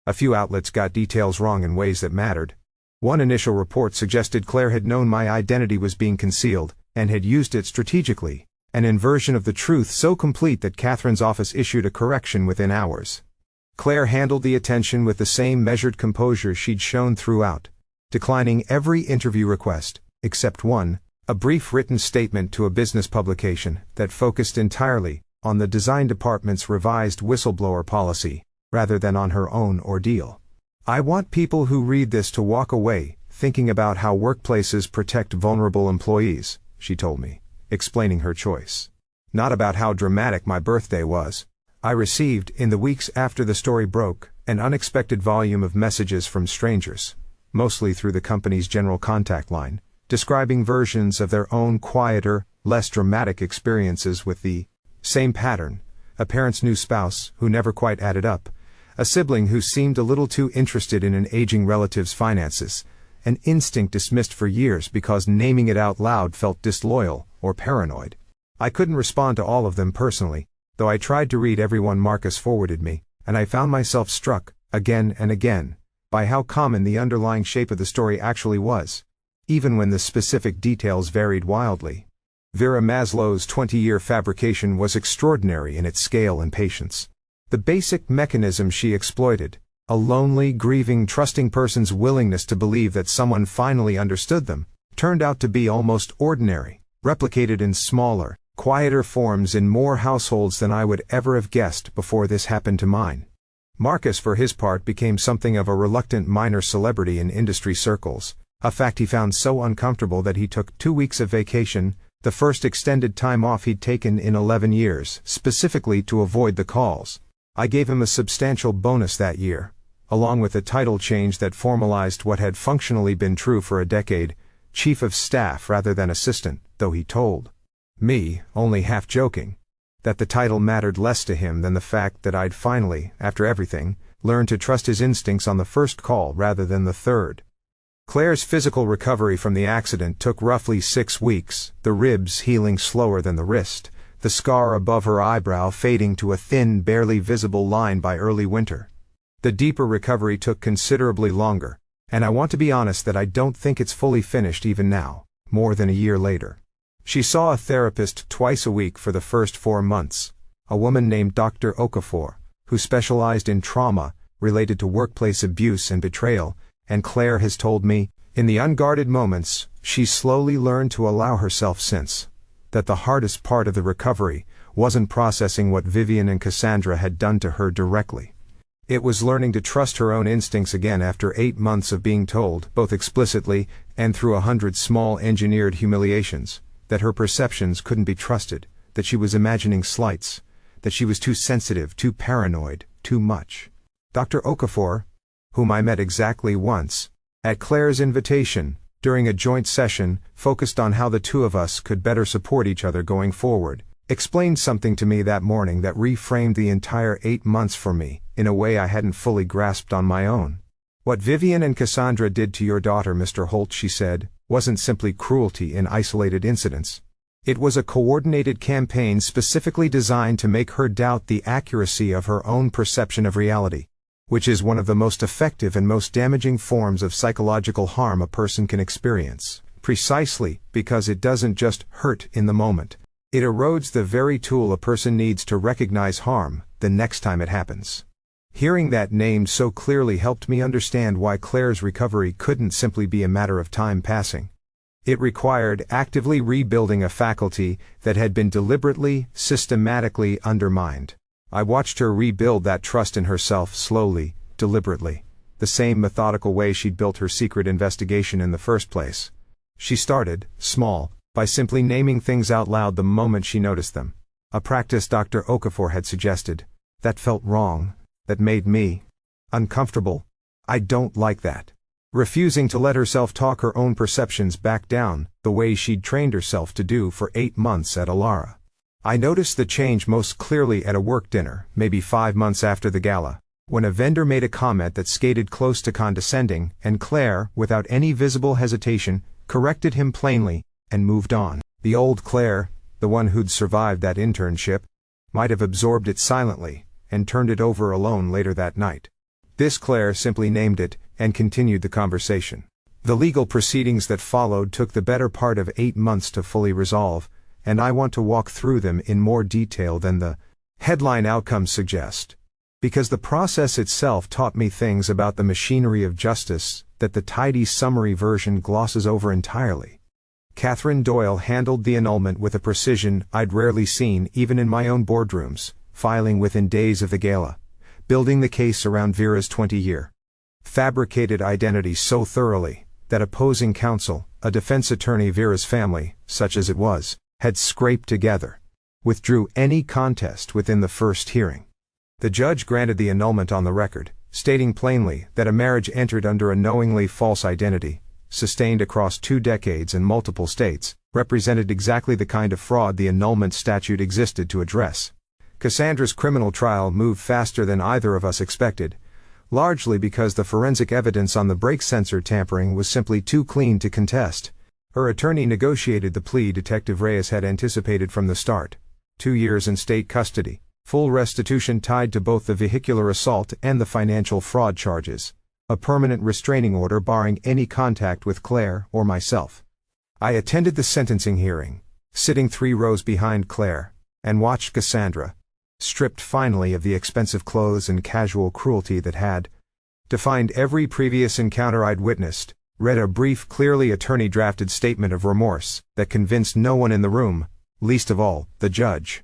A few outlets got details wrong in ways that mattered. One initial report suggested Claire had known my identity was being concealed, and had used it strategically, an inversion of the truth so complete that Catherine's office issued a correction within hours. Claire handled the attention with the same measured composure she'd shown throughout, declining every interview request, except one, a brief written statement to a business publication that focused entirely on the design department's revised whistleblower policy, rather than on her own ordeal. "I want people who read this to walk away thinking about how workplaces protect vulnerable employees," she told me. explaining her choice. Not about how dramatic my birthday was. I received, in the weeks after the story broke, an unexpected volume of messages from strangers, mostly through the company's general contact line, describing versions of their own quieter, less dramatic experiences with the same pattern: a parent's new spouse who never quite added up, a sibling who seemed a little too interested in an aging relative's finances, an instinct dismissed for years because naming it out loud felt disloyal or paranoid. I couldn't respond to all of them personally, though I tried to read every one Marcus forwarded me, and I found myself struck, again and again, by how common the underlying shape of the story actually was, even when the specific details varied wildly. Vera Maslow's 20-year fabrication was extraordinary in its scale and patience. The basic mechanism she exploited, a lonely, grieving, trusting person's willingness to believe that someone finally understood them, turned out to be almost ordinary, replicated in smaller, quieter forms in more households than I would ever have guessed before this happened to mine. Marcus, for his part, became something of a reluctant minor celebrity in industry circles, a fact he found so uncomfortable that he took 2 weeks of vacation, the first extended time off he'd taken in 11 years, specifically to avoid the calls. I gave him a substantial bonus that year, along with a title change that formalized what had functionally been true for a decade: chief of staff rather than assistant, though he told me, only half joking, that the title mattered less to him than the fact that I'd finally, after everything, learned to trust his instincts on the first call rather than the third. Claire's physical recovery from the accident took roughly 6 weeks, the ribs healing slower than the wrist, the scar above her eyebrow fading to a thin, barely visible line by early winter. The deeper recovery took considerably longer, and I want to be honest that I don't think it's fully finished even now, more than a year later. She saw a therapist twice a week for the first 4 months, a woman named Dr. Okafor, who specialized in trauma related to workplace abuse and betrayal, and Claire has told me, in the unguarded moments she slowly learned to allow herself since, that the hardest part of the recovery wasn't processing what Vivian and Cassandra had done to her directly. It was learning to trust her own instincts again after 8 months of being told, both explicitly and through 100 small engineered humiliations, that her perceptions couldn't be trusted, that she was imagining slights, that she was too sensitive, too paranoid, too much. Dr. Okafor, whom I met exactly once, at Claire's invitation, during a joint session focused on how the two of us could better support each other going forward, explained something to me that morning that reframed the entire 8 months for me in a way I hadn't fully grasped on my own. What Vivian and Cassandra did to your daughter, Mr. Holt, she said, wasn't simply cruelty in isolated incidents. It was a coordinated campaign specifically designed to make her doubt the accuracy of her own perception of reality, which is one of the most effective and most damaging forms of psychological harm a person can experience, precisely because it doesn't just hurt in the moment. It erodes the very tool a person needs to recognize harm the next time it happens. Hearing that named so clearly helped me understand why Claire's recovery couldn't simply be a matter of time passing. It required actively rebuilding a faculty that had been deliberately, systematically undermined. I watched her rebuild that trust in herself slowly, deliberately, the same methodical way she'd built her secret investigation in the first place. She started, small, by simply naming things out loud the moment she noticed them. A practice Dr. Okafor had suggested. That felt wrong. That made me uncomfortable. I don't like that. Refusing to let herself talk her own perceptions back down, the way she'd trained herself to do for 8 months at Alara. I noticed the change most clearly at a work dinner, maybe 5 months after the gala, when a vendor made a comment that skated close to condescending, and Claire, without any visible hesitation, corrected him plainly, and moved on. The old Claire, the one who'd survived that internship, might have absorbed it silently, and turned it over alone later that night. This Claire simply named it, and continued the conversation. The legal proceedings that followed took the better part of 8 months to fully resolve, and I want to walk through them in more detail than the headline outcomes suggest, because the process itself taught me things about the machinery of justice that the tidy summary version glosses over entirely. Catherine Doyle handled the annulment with a precision I'd rarely seen even in my own boardrooms, filing within days of the gala, building the case around Vera's 20-year fabricated identity so thoroughly that opposing counsel, a defense attorney Vera's family, such as it was, had scraped together, withdrew any contest within the first hearing. The judge granted the annulment on the record, stating plainly that a marriage entered under a knowingly false identity, sustained across 2 decades in multiple states, represented exactly the kind of fraud the annulment statute existed to address. Cassandra's criminal trial moved faster than either of us expected, largely because the forensic evidence on the brake sensor tampering was simply too clean to contest. Her attorney negotiated the plea Detective Reyes had anticipated from the start: 2 years in state custody, full restitution tied to both the vehicular assault and the financial fraud charges, a permanent restraining order barring any contact with Claire or myself. I attended the sentencing hearing, sitting 3 rows behind Claire, and watched Cassandra, stripped finally of the expensive clothes and casual cruelty that had defined every previous encounter I'd witnessed, read a brief, clearly attorney-drafted statement of remorse that convinced no one in the room, least of all, the judge.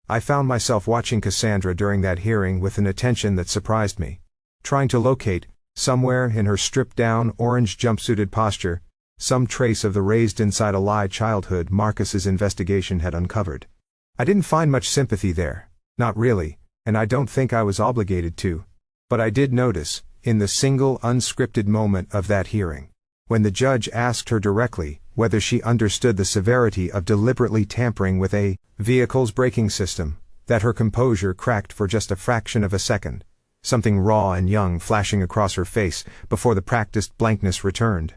I found myself watching Cassandra during that hearing with an attention that surprised me, trying to locate, somewhere in her stripped-down, orange jumpsuited posture, some trace of the raised-inside-a-lie childhood Marcus's investigation had uncovered. I didn't find much sympathy there. Not really, and I don't think I was obligated to. But I did notice, in the single unscripted moment of that hearing, when the judge asked her directly whether she understood the severity of deliberately tampering with a vehicle's braking system, that her composure cracked for just a fraction of a second, something raw and young flashing across her face before the practiced blankness returned.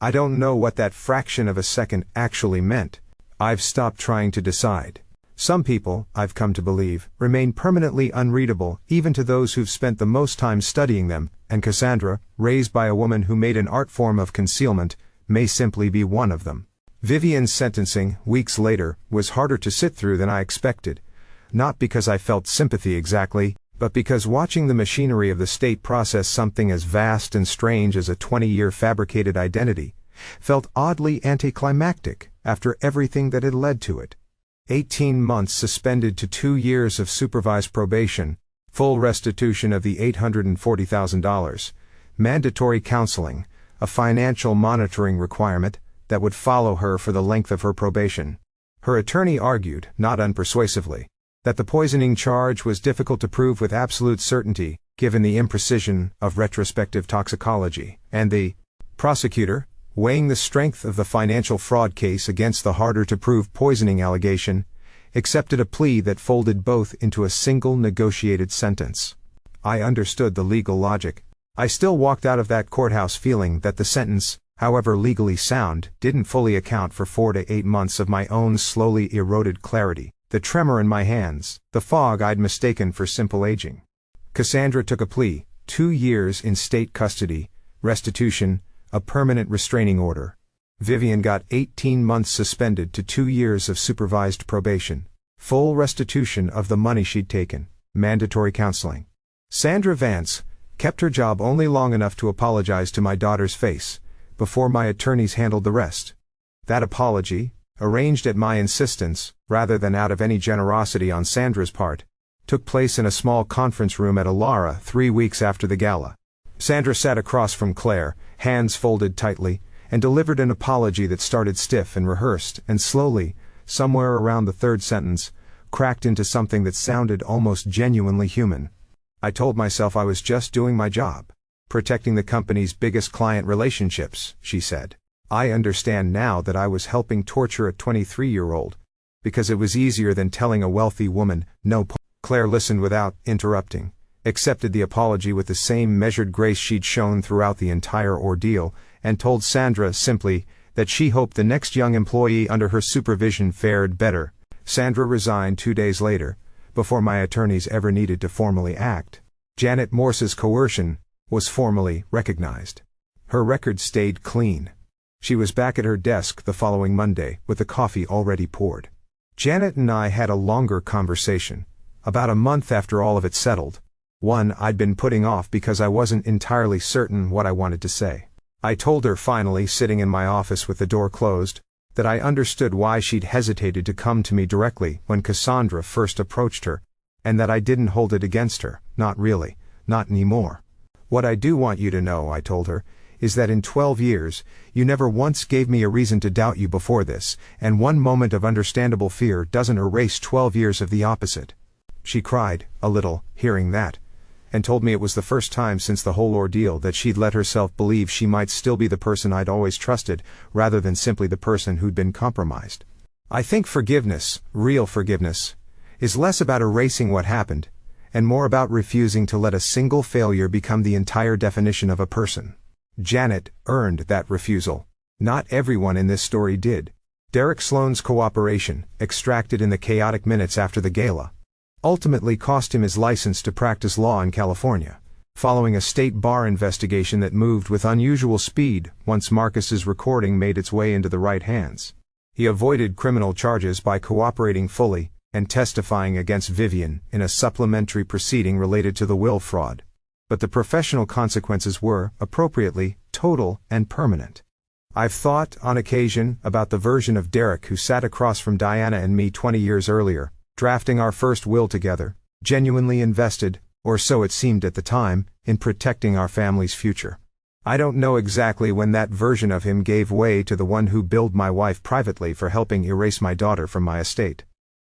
I don't know what that fraction of a second actually meant. I've stopped trying to decide. Some people, I've come to believe, remain permanently unreadable even to those who've spent the most time studying them, and Cassandra, raised by a woman who made an art form of concealment, may simply be one of them. Vivian's sentencing, weeks later, was harder to sit through than I expected, not because I felt sympathy exactly, but because watching the machinery of the state process something as vast and strange as a 20-year fabricated identity felt oddly anticlimactic after everything that had led to it. 18 months suspended to 2 years of supervised probation, full restitution of the $840,000, mandatory counseling, a financial monitoring requirement that would follow her for the length of her probation. Her attorney argued, not unpersuasively, that the poisoning charge was difficult to prove with absolute certainty, given the imprecision of retrospective toxicology, and the prosecutor, weighing the strength of the financial fraud case against the harder-to-prove poisoning allegation, accepted a plea that folded both into a single negotiated sentence. I understood the legal logic. I still walked out of that courthouse feeling that the sentence, however legally sound, didn't fully account for 4 to 8 months of my own slowly eroded clarity, the tremor in my hands, the fog I'd mistaken for simple aging. Cassandra took a plea: 2 years in state custody, restitution, a permanent restraining order. Vivian got 18 months suspended to 2 years of supervised probation, full restitution of the money she'd taken, mandatory counseling. Sandra Vance kept her job only long enough to apologize to my daughter's face, before my attorneys handled the rest. That apology, arranged at my insistence, rather than out of any generosity on Sandra's part, took place in a small conference room at Alara 3 weeks after the gala. Sandra sat across from Claire, hands folded tightly, and delivered an apology that started stiff and rehearsed, and slowly, somewhere around the 3rd sentence, cracked into something that sounded almost genuinely human. I told myself I was just doing my job, protecting the company's biggest client relationships, she said. I understand now that I was helping torture a 23-year-old, because it was easier than telling a wealthy woman, no. Claire listened without interrupting, accepted the apology with the same measured grace she'd shown throughout the entire ordeal, and told Sandra simply that she hoped the next young employee under her supervision fared better. Sandra resigned 2 days later, before my attorneys ever needed to formally act. Janet Morse's coercion was formally recognized. Her record stayed clean. She was back at her desk the following Monday, with the coffee already poured. Janet and I had a longer conversation, about a month after all of it settled, one I'd been putting off because I wasn't entirely certain what I wanted to say. I told her finally, sitting in my office with the door closed, that I understood why she'd hesitated to come to me directly when Cassandra first approached her, and that I didn't hold it against her, not really, not anymore. What I do want you to know, I told her, is that in 12 years, you never once gave me a reason to doubt you before this, and one moment of understandable fear doesn't erase 12 years of the opposite. She cried, a little, hearing that, and told me it was the first time since the whole ordeal that she'd let herself believe she might still be the person I'd always trusted, rather than simply the person who'd been compromised. I think forgiveness, real forgiveness, is less about erasing what happened, and more about refusing to let a single failure become the entire definition of a person. Janet earned that refusal. Not everyone in this story did. Derek Sloan's cooperation, extracted in the chaotic minutes after the gala, ultimately cost him his license to practice law in California, following a state bar investigation that moved with unusual speed once Marcus's recording made its way into the right hands. He avoided criminal charges by cooperating fully and testifying against Vivian in a supplementary proceeding related to the will fraud. But the professional consequences were, appropriately, total and permanent. I've thought, on occasion, about the version of Derek who sat across from Diana and me 20 years earlier, drafting our first will together, genuinely invested, or so it seemed at the time, in protecting our family's future. I don't know exactly when that version of him gave way to the one who billed my wife privately for helping erase my daughter from my estate.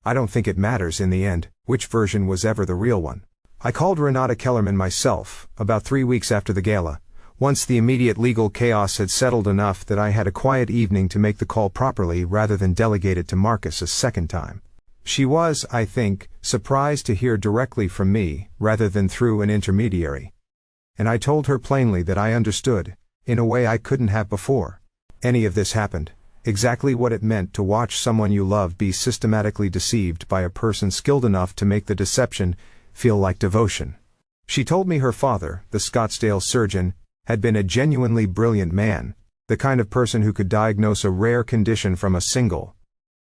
I don't think it matters in the end, which version was ever the real one. I called Renata Kellerman myself, about 3 weeks after the gala, once the immediate legal chaos had settled enough that I had a quiet evening to make the call properly rather than delegate it to Marcus a second time. She was, I think, surprised to hear directly from me, rather than through an intermediary. And I told her plainly that I understood, in a way I couldn't have before any of this happened, exactly what it meant to watch someone you love be systematically deceived by a person skilled enough to make the deception feel like devotion. She told me her father, the Scottsdale surgeon, had been a genuinely brilliant man, the kind of person who could diagnose a rare condition from a single,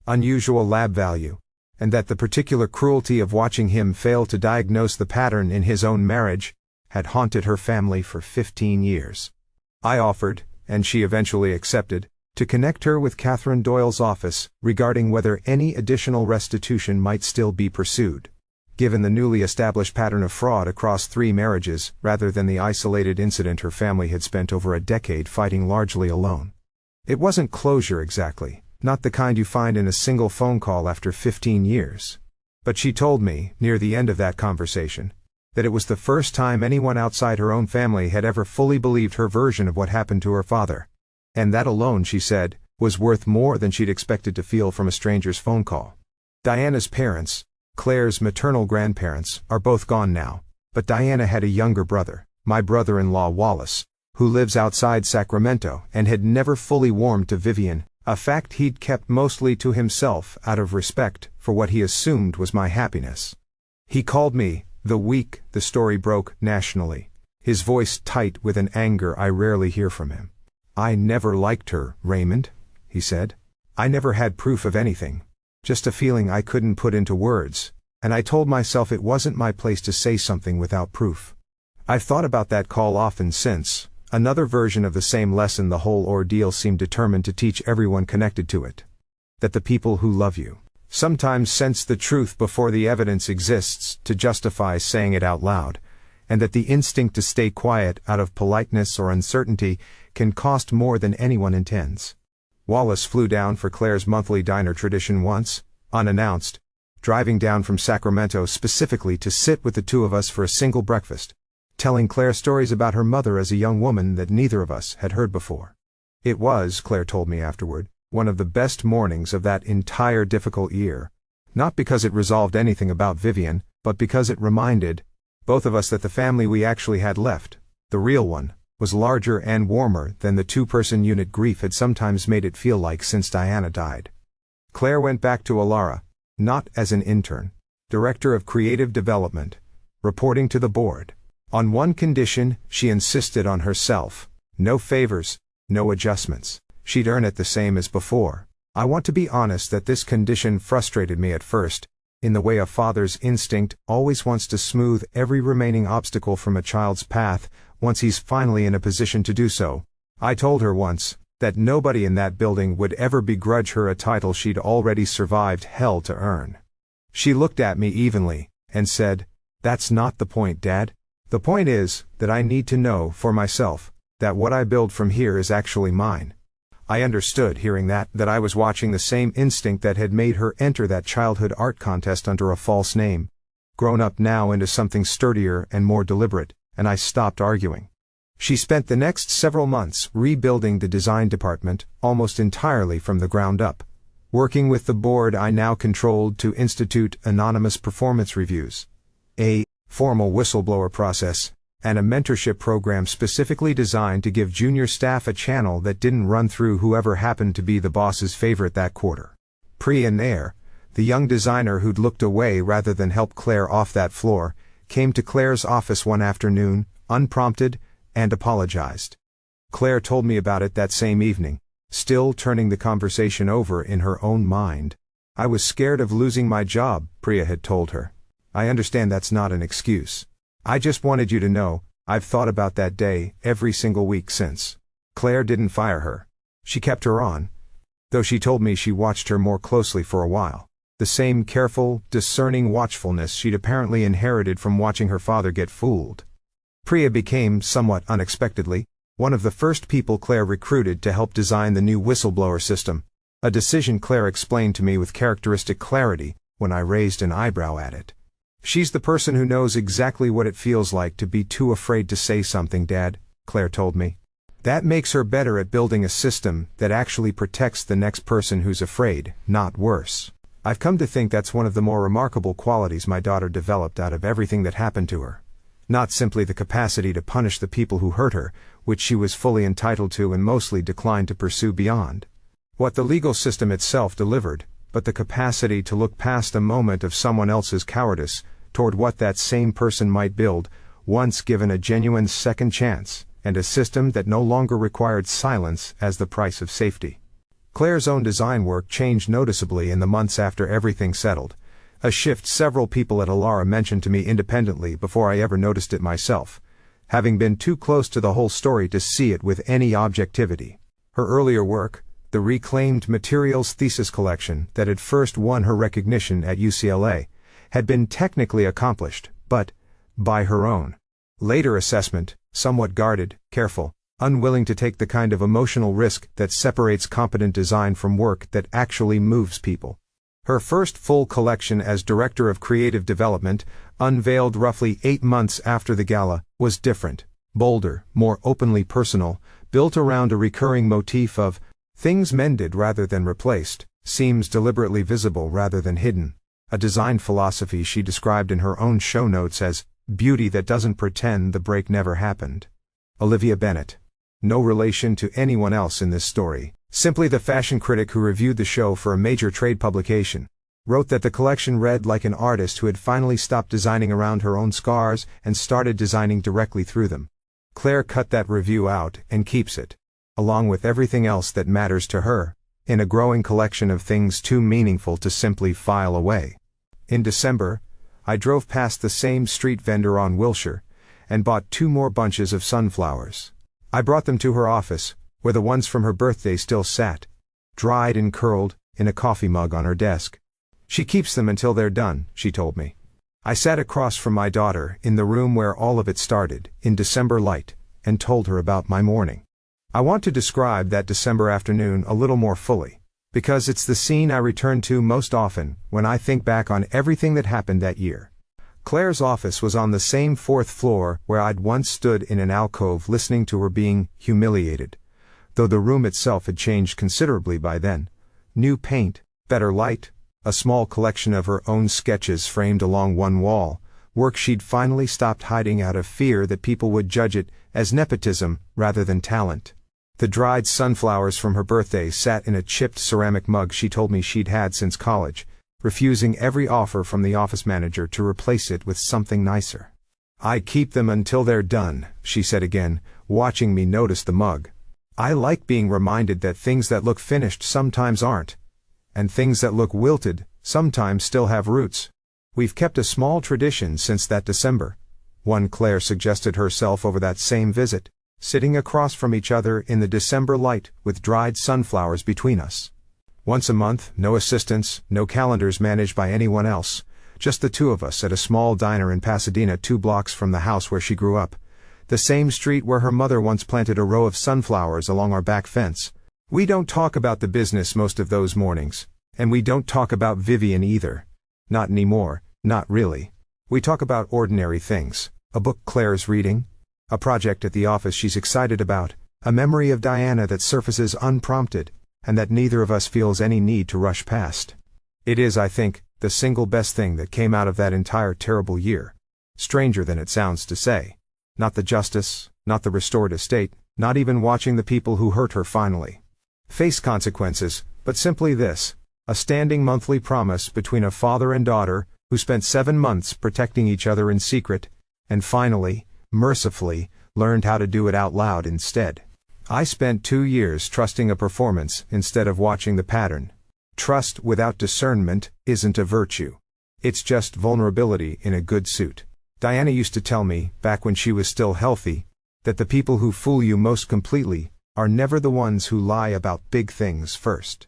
unusual lab value, and that the particular cruelty of watching him fail to diagnose the pattern in his own marriage had haunted her family for 15 years. I offered, and she eventually accepted, to connect her with Catherine Doyle's office regarding whether any additional restitution might still be pursued, given the newly established pattern of fraud across 3 marriages rather than the isolated incident her family had spent over a decade fighting largely alone. It wasn't closure exactly, not the kind you find in a single phone call after 15 years. But she told me, near the end of that conversation, that it was the first time anyone outside her own family had ever fully believed her version of what happened to her father. And that alone, she said, was worth more than she'd expected to feel from a stranger's phone call. Diana's parents, Claire's maternal grandparents, are both gone now, but Diana had a younger brother, my brother-in-law Wallace, who lives outside Sacramento and had never fully warmed to Vivian, a fact he'd kept mostly to himself out of respect for what he assumed was my happiness. He called me the week the story broke nationally, his voice tight with an anger I rarely hear from him. "I never liked her, Raymond," he said. "I never had proof of anything. Just a feeling I couldn't put into words, and I told myself it wasn't my place to say something without proof." I've thought about that call often since, another version of the same lesson the whole ordeal seemed determined to teach everyone connected to it. That the people who love you sometimes sense the truth before the evidence exists to justify saying it out loud, and that the instinct to stay quiet out of politeness or uncertainty can cost more than anyone intends. Wallace flew down for Claire's monthly diner tradition once, unannounced, driving down from Sacramento specifically to sit with the two of us for a single breakfast, telling Claire stories about her mother as a young woman that neither of us had heard before. It was, Claire told me afterward, one of the best mornings of that entire difficult year, not because it resolved anything about Vivian, but because it reminded both of us that the family we actually had left, the real one, was larger and warmer than the 2-person unit grief had sometimes made it feel like since Diana died. Claire went back to Alara, not as an intern, director of creative development, reporting to the board. On one condition, she insisted on herself: no favors, no adjustments. She'd earn it the same as before. I want to be honest that this condition frustrated me at first, in the way a father's instinct always wants to smooth every remaining obstacle from a child's path once he's finally in a position to do so. I told her once that nobody in that building would ever begrudge her a title she'd already survived hell to earn. She looked at me evenly and said, "That's not the point, Dad. The point is that I need to know for myself That what I build from here is actually mine. I understood, hearing that I was watching the same instinct that had made her enter that childhood art contest under a false name, grown up now into something sturdier and more deliberate, and I stopped arguing. She spent the next several months rebuilding the design department, almost entirely from the ground up, working with the board I now controlled to institute anonymous performance reviews, a formal whistleblower process, and a mentorship program specifically designed to give junior staff a channel that didn't run through whoever happened to be the boss's favorite that quarter. Priya Nair, the young designer who'd looked away rather than help Claire off that floor, came to Claire's office one afternoon, unprompted, and apologized. Claire told me about it that same evening, still turning the conversation over in her own mind. I was scared of losing my job, Priya had told her. I understand that's not an excuse. I just wanted you to know, I've thought about that day every single week since. Claire didn't fire her. She kept her on, though she told me she watched her more closely for a while. The same careful, discerning watchfulness she'd apparently inherited from watching her father get fooled. Priya became, somewhat unexpectedly, one of the first people Claire recruited to help design the new whistleblower system, a decision Claire explained to me with characteristic clarity when I raised an eyebrow at it. She's the person who knows exactly what it feels like to be too afraid to say something, Dad, Claire told me. That makes her better at building a system that actually protects the next person who's afraid, not worse. I've come to think that's one of the more remarkable qualities my daughter developed out of everything that happened to her. Not simply the capacity to punish the people who hurt her, which she was fully entitled to and mostly declined to pursue beyond what the legal system itself delivered, but the capacity to look past a moment of someone else's cowardice toward what that same person might build, once given a genuine second chance, and a system that no longer required silence as the price of safety. Claire's own design work changed noticeably in the months after everything settled, a shift several people at Alara mentioned to me independently before I ever noticed it myself, having been too close to the whole story to see it with any objectivity. Her earlier work, the Reclaimed Materials thesis collection that had first won her recognition at UCLA, had been technically accomplished, but by her own later assessment, somewhat guarded, careful, unwilling to take the kind of emotional risk that separates competent design from work that actually moves people. Her first full collection as Director of Creative Development, unveiled roughly 8 months after the gala, was different, bolder, more openly personal, built around a recurring motif of things mended rather than replaced, seams deliberately visible rather than hidden, a design philosophy she described in her own show notes as beauty that doesn't pretend the break never happened. Olivia Bennett. No relation to anyone else in this story, simply the fashion critic who reviewed the show for a major trade publication, wrote that the collection read like an artist who had finally stopped designing around her own scars and started designing directly through them. Claire cut that review out and keeps it, along with everything else that matters to her, in a growing collection of things too meaningful to simply file away. In December, I drove past the same street vendor on Wilshire, and bought 2 more bunches of sunflowers. I brought them to her office, where the ones from her birthday still sat, dried and curled, in a coffee mug on her desk. She keeps them until they're done, she told me. I sat across from my daughter, in the room where all of it started, in December light, and told her about my morning. I want to describe that December afternoon a little more fully, because it's the scene I return to most often when I think back on everything that happened that year. Claire's office was on the same 4th floor where I'd once stood in an alcove listening to her being humiliated, though the room itself had changed considerably by then. New paint, better light, a small collection of her own sketches framed along one wall, work she'd finally stopped hiding out of fear that people would judge it as nepotism rather than talent. The dried sunflowers from her birthday sat in a chipped ceramic mug she told me she'd had since college, refusing every offer from the office manager to replace it with something nicer. I keep them until they're done, she said again, watching me notice the mug. I like being reminded that things that look finished sometimes aren't, and things that look wilted sometimes still have roots. We've kept a small tradition since that December, one Claire suggested herself over that same visit, sitting across from each other in the December light with dried sunflowers between us. Once a month, no assistants, no calendars managed by anyone else, just the 2 of us at a small diner in Pasadena 2 blocks from the house where she grew up. The same street where her mother once planted a row of sunflowers along our back fence. We don't talk about the business most of those mornings. And we don't talk about Vivian either. Not anymore, not really. We talk about ordinary things. A book Claire's reading. A project at the office she's excited about. A memory of Diana that surfaces unprompted, and that neither of us feels any need to rush past. It is, I think, the single best thing that came out of that entire terrible year. Stranger than it sounds to say. Not the justice, not the restored estate, not even watching the people who hurt her finally face consequences, but simply this. A standing monthly promise between a father and daughter, who spent 7 months protecting each other in secret, and finally, mercifully, learned how to do it out loud instead. I spent 2 years trusting a performance instead of watching the pattern. Trust without discernment isn't a virtue. It's just vulnerability in a good suit. Diana used to tell me, back when she was still healthy, that the people who fool you most completely are never the ones who lie about big things first.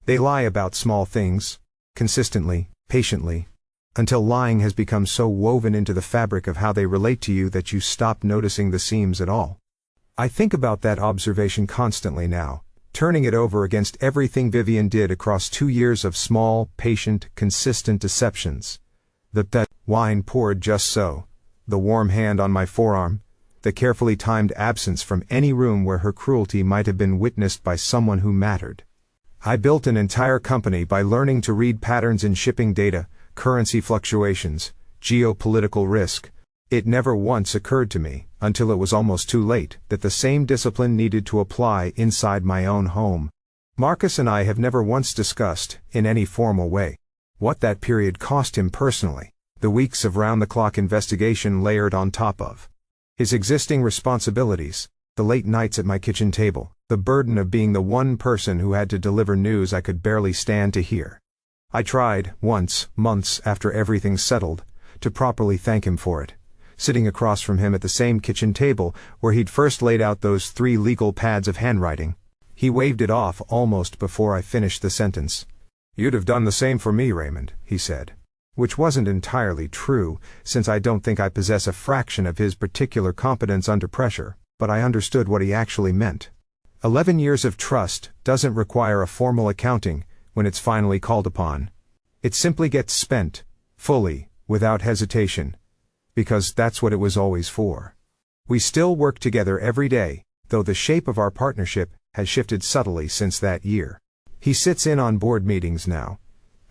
They lie about small things, consistently, patiently, until lying has become so woven into the fabric of how they relate to you that you stop noticing the seams at all. I think about that observation constantly now, turning it over against everything Vivian did across 2 years of small, patient, consistent deceptions. The wine poured just so, the warm hand on my forearm, the carefully timed absence from any room where her cruelty might have been witnessed by someone who mattered. I built an entire company by learning to read patterns in shipping data, currency fluctuations, geopolitical risk. It never once occurred to me, until it was almost too late, that the same discipline needed to apply inside my own home. Marcus and I have never once discussed, in any formal way, what that period cost him personally, the weeks of round-the-clock investigation layered on top of his existing responsibilities, the late nights at my kitchen table, the burden of being the one person who had to deliver news I could barely stand to hear. I tried, once, months after everything settled, to properly thank him for it, sitting across from him at the same kitchen table where he'd first laid out those 3 legal pads of handwriting. He waved it off almost before I finished the sentence. "You'd have done the same for me, Raymond," he said. Which wasn't entirely true, since I don't think I possess a fraction of his particular competence under pressure, but I understood what he actually meant. 11 years of trust doesn't require a formal accounting when it's finally called upon. It simply gets spent, fully, without hesitation, because that's what it was always for. We still work together every day, though the shape of our partnership has shifted subtly since that year. He sits in on board meetings now.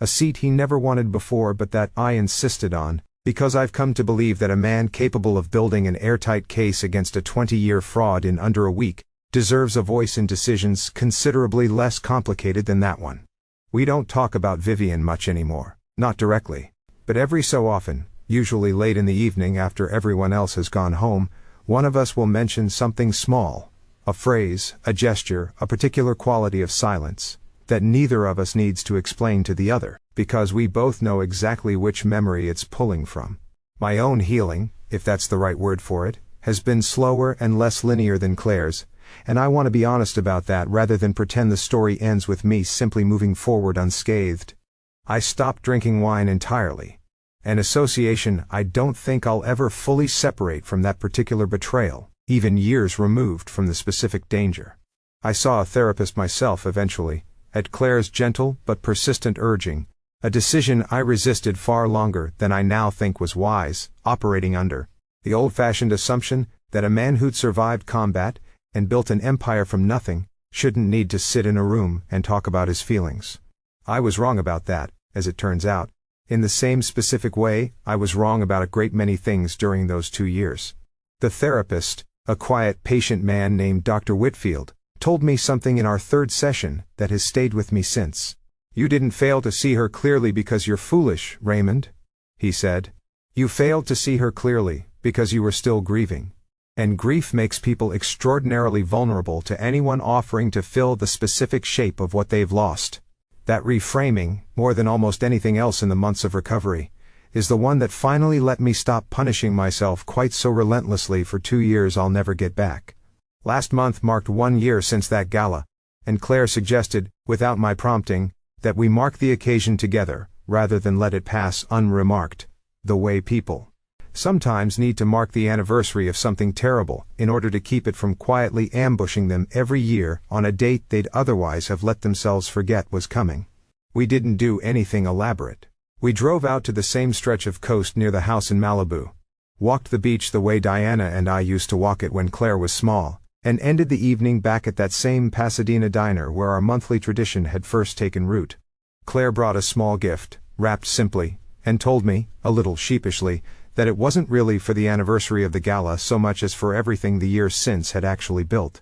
A seat he never wanted before but that I insisted on, because I've come to believe that a man capable of building an airtight case against a 20-year fraud in under a week deserves a voice in decisions considerably less complicated than that one. We don't talk about Vivian much anymore, not directly, but every so often, usually late in the evening after everyone else has gone home, one of us will mention something small, a phrase, a gesture, a particular quality of silence, that neither of us needs to explain to the other, because we both know exactly which memory it's pulling from. My own healing, if that's the right word for it, has been slower and less linear than Claire's, and I want to be honest about that rather than pretend the story ends with me simply moving forward unscathed. I stopped drinking wine entirely. An association I don't think I'll ever fully separate from that particular betrayal, even years removed from the specific danger. I saw a therapist myself eventually, at Claire's gentle but persistent urging, a decision I resisted far longer than I now think was wise, operating under the old-fashioned assumption that a man who'd survived combat and built an empire from nothing shouldn't need to sit in a room and talk about his feelings. I was wrong about that, as it turns out. In the same specific way, I was wrong about a great many things during those 2 years. The therapist, a quiet, patient man named Dr. Whitfield, told me something in our 3rd session that has stayed with me since. "You didn't fail to see her clearly because you're foolish, Raymond," he said. "You failed to see her clearly because you were still grieving. And grief makes people extraordinarily vulnerable to anyone offering to fill the specific shape of what they've lost. That reframing, more than almost anything else in the months of recovery, is the one that finally let me stop punishing myself quite so relentlessly for 2 years I'll never get back." Last month marked 1 year since that gala, and Claire suggested, without my prompting, that we mark the occasion together, rather than let it pass unremarked, the way people sometimes need to mark the anniversary of something terrible in order to keep it from quietly ambushing them every year on a date they'd otherwise have let themselves forget was coming. We didn't do anything elaborate. We drove out to the same stretch of coast near the house in Malibu, walked the beach the way Diana and I used to walk it when Claire was small, and ended the evening back at that same Pasadena diner where our monthly tradition had first taken root. Claire brought a small gift, wrapped simply, and told me, a little sheepishly, that it wasn't really for the anniversary of the gala so much as for everything the years since had actually built.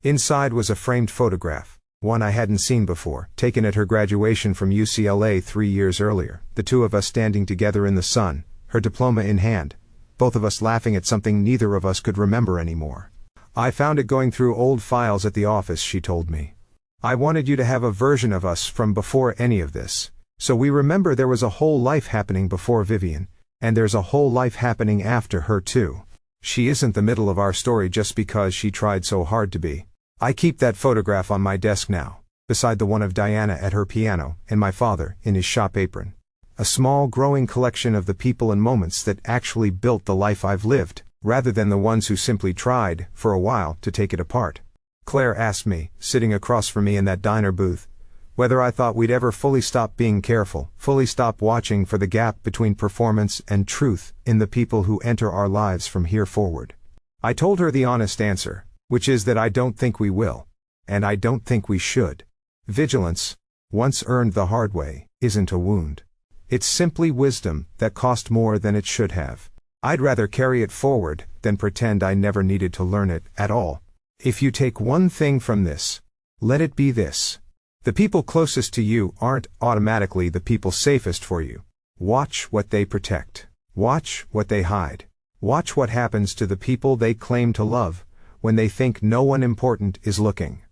Inside was a framed photograph, one I hadn't seen before, taken at her graduation from UCLA 3 years earlier, the two of us standing together in the sun, her diploma in hand, both of us laughing at something neither of us could remember anymore. I found it going through old files at the office, she told me. I wanted you to have a version of us from before any of this, so we remember there was a whole life happening before Vivian, and there's a whole life happening after her too. She isn't the middle of our story just because she tried so hard to be. I keep that photograph on my desk now, beside the one of Diana at her piano, and my father, in his shop apron. A small growing collection of the people and moments that actually built the life I've lived, rather than the ones who simply tried, for a while, to take it apart. Claire asked me, sitting across from me in that diner booth, whether I thought we'd ever fully stop being careful, fully stop watching for the gap between performance and truth in the people who enter our lives from here forward. I told her the honest answer, which is that I don't think we will. And I don't think we should. Vigilance, once earned the hard way, isn't a wound. It's simply wisdom that cost more than it should have. I'd rather carry it forward than pretend I never needed to learn it at all. If you take one thing from this, let it be this. The people closest to you aren't automatically the people safest for you. Watch what they protect. Watch what they hide. Watch what happens to the people they claim to love when they think no one important is looking.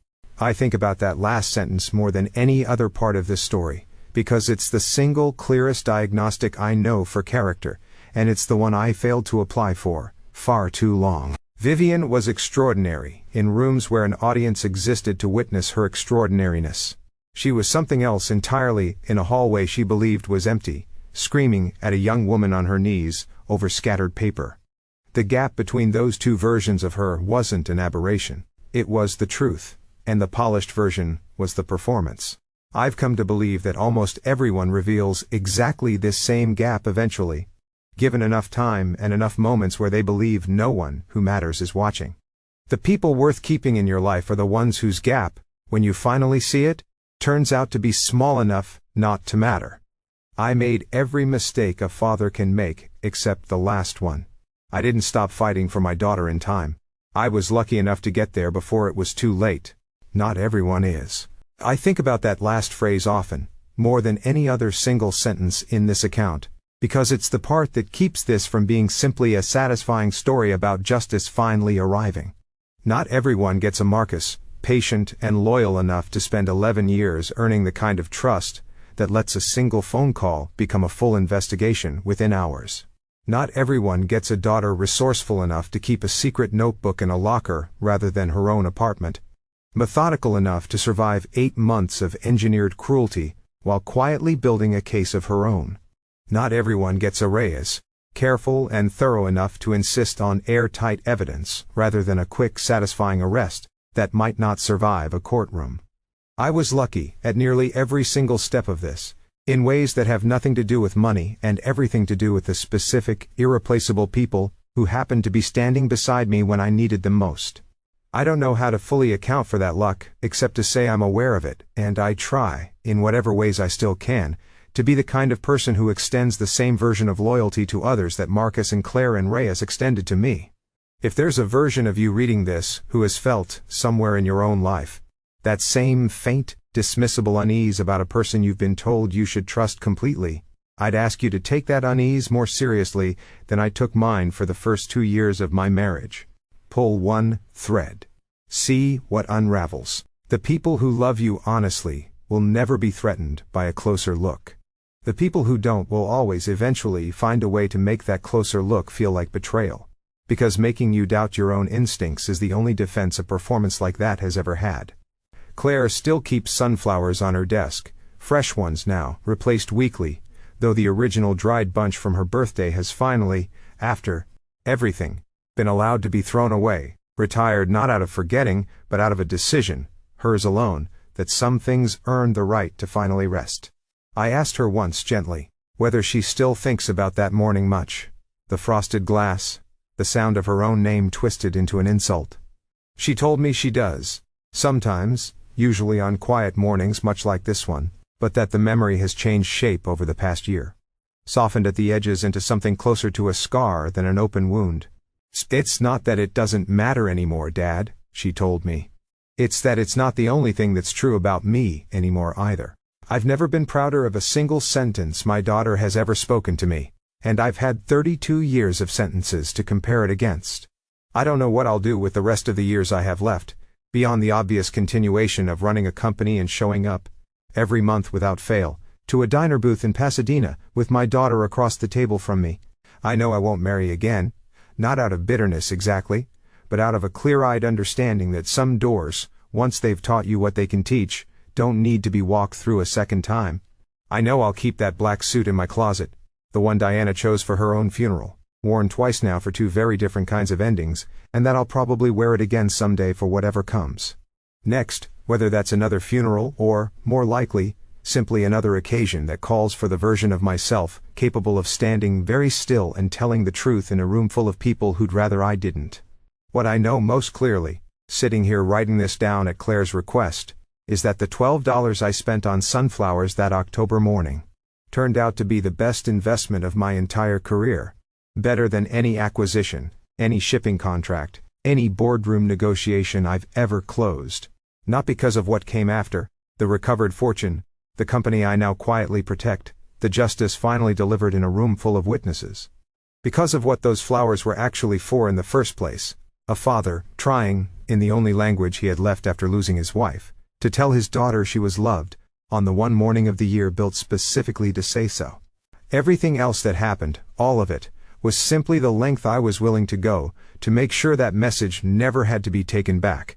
I think about that last sentence more than any other part of this story, because it's the single clearest diagnostic I know for character, and it's the one I failed to apply for far too long. Vivian was extraordinary, in rooms where an audience existed to witness her extraordinariness. She was something else entirely in a hallway she believed was empty, screaming at a young woman on her knees over scattered paper. The gap between those two versions of her wasn't an aberration. It was the truth, and the polished version was the performance. I've come to believe that almost everyone reveals exactly this same gap eventually, given enough time and enough moments where they believe no one who matters is watching. The people worth keeping in your life are the ones whose gap, when you finally see it, turns out to be small enough not to matter. I made every mistake a father can make, except the last one. I didn't stop fighting for my daughter in time. I was lucky enough to get there before it was too late. Not everyone is. I think about that last phrase often, more than any other single sentence in this account, because it's the part that keeps this from being simply a satisfying story about justice finally arriving. Not everyone gets a Marcus, patient and loyal enough to spend 11 years earning the kind of trust that lets a single phone call become a full investigation within hours. Not everyone gets a daughter resourceful enough to keep a secret notebook in a locker rather than her own apartment, methodical enough to survive 8 months of engineered cruelty while quietly building a case of her own. Not everyone gets a Reyes, careful and thorough enough to insist on airtight evidence rather than a quick, satisfying arrest that might not survive a courtroom. I was lucky at nearly every single step of this, in ways that have nothing to do with money and everything to do with the specific, irreplaceable people who happened to be standing beside me when I needed them most. I don't know how to fully account for that luck, except to say I'm aware of it, and I try, in whatever ways I still can, to be the kind of person who extends the same version of loyalty to others that Marcus and Claire and Reyes extended to me. If there's a version of you reading this who has felt, somewhere in your own life, that same faint, dismissible unease about a person you've been told you should trust completely, I'd ask you to take that unease more seriously than I took mine for the first 2 years of my marriage. Pull one thread. See what unravels. The people who love you honestly will never be threatened by a closer look. The people who don't will always eventually find a way to make that closer look feel like betrayal. Because making you doubt your own instincts is the only defense a performance like that has ever had. Claire still keeps sunflowers on her desk, fresh ones now, replaced weekly, though the original dried bunch from her birthday has finally, after everything been allowed to be thrown away, retired not out of forgetting, but out of a decision, hers alone, that some things earned the right to finally rest. I asked her once gently, whether she still thinks about that morning much. The frosted glass, the sound of her own name twisted into an insult. She told me she does. Sometimes, usually on quiet mornings much like this one, but that the memory has changed shape over the past year. Softened at the edges into something closer to a scar than an open wound. It's not that it doesn't matter anymore, Dad, she told me. It's that it's not the only thing that's true about me anymore either. I've never been prouder of a single sentence my daughter has ever spoken to me, and I've had 32 years of sentences to compare it against. I don't know what I'll do with the rest of the years I have left, beyond the obvious continuation of running a company and showing up, every month without fail, to a diner booth in Pasadena, with my daughter across the table from me. I know I won't marry again, not out of bitterness exactly, but out of a clear-eyed understanding that some doors, once they've taught you what they can teach, don't need to be walked through a second time. I know I'll keep that black suit in my closet, the one Diana chose for her own funeral, worn twice now for two very different kinds of endings, and that I'll probably wear it again someday for whatever comes next, whether that's another funeral or, more likely, simply another occasion that calls for the version of myself capable of standing very still and telling the truth in a room full of people who'd rather I didn't. What I know most clearly, sitting here writing this down at Claire's request, is that the $12 I spent on sunflowers that October morning turned out to be the best investment of my entire career. Better than any acquisition, any shipping contract, any boardroom negotiation I've ever closed. Not because of what came after, the recovered fortune, the company I now quietly protect, the justice finally delivered in a room full of witnesses. Because of what those flowers were actually for in the first place, a father, trying, in the only language he had left after losing his wife, to tell his daughter she was loved, on the one morning of the year built specifically to say so. Everything else that happened, all of it, was simply the length I was willing to go, to make sure that message never had to be taken back,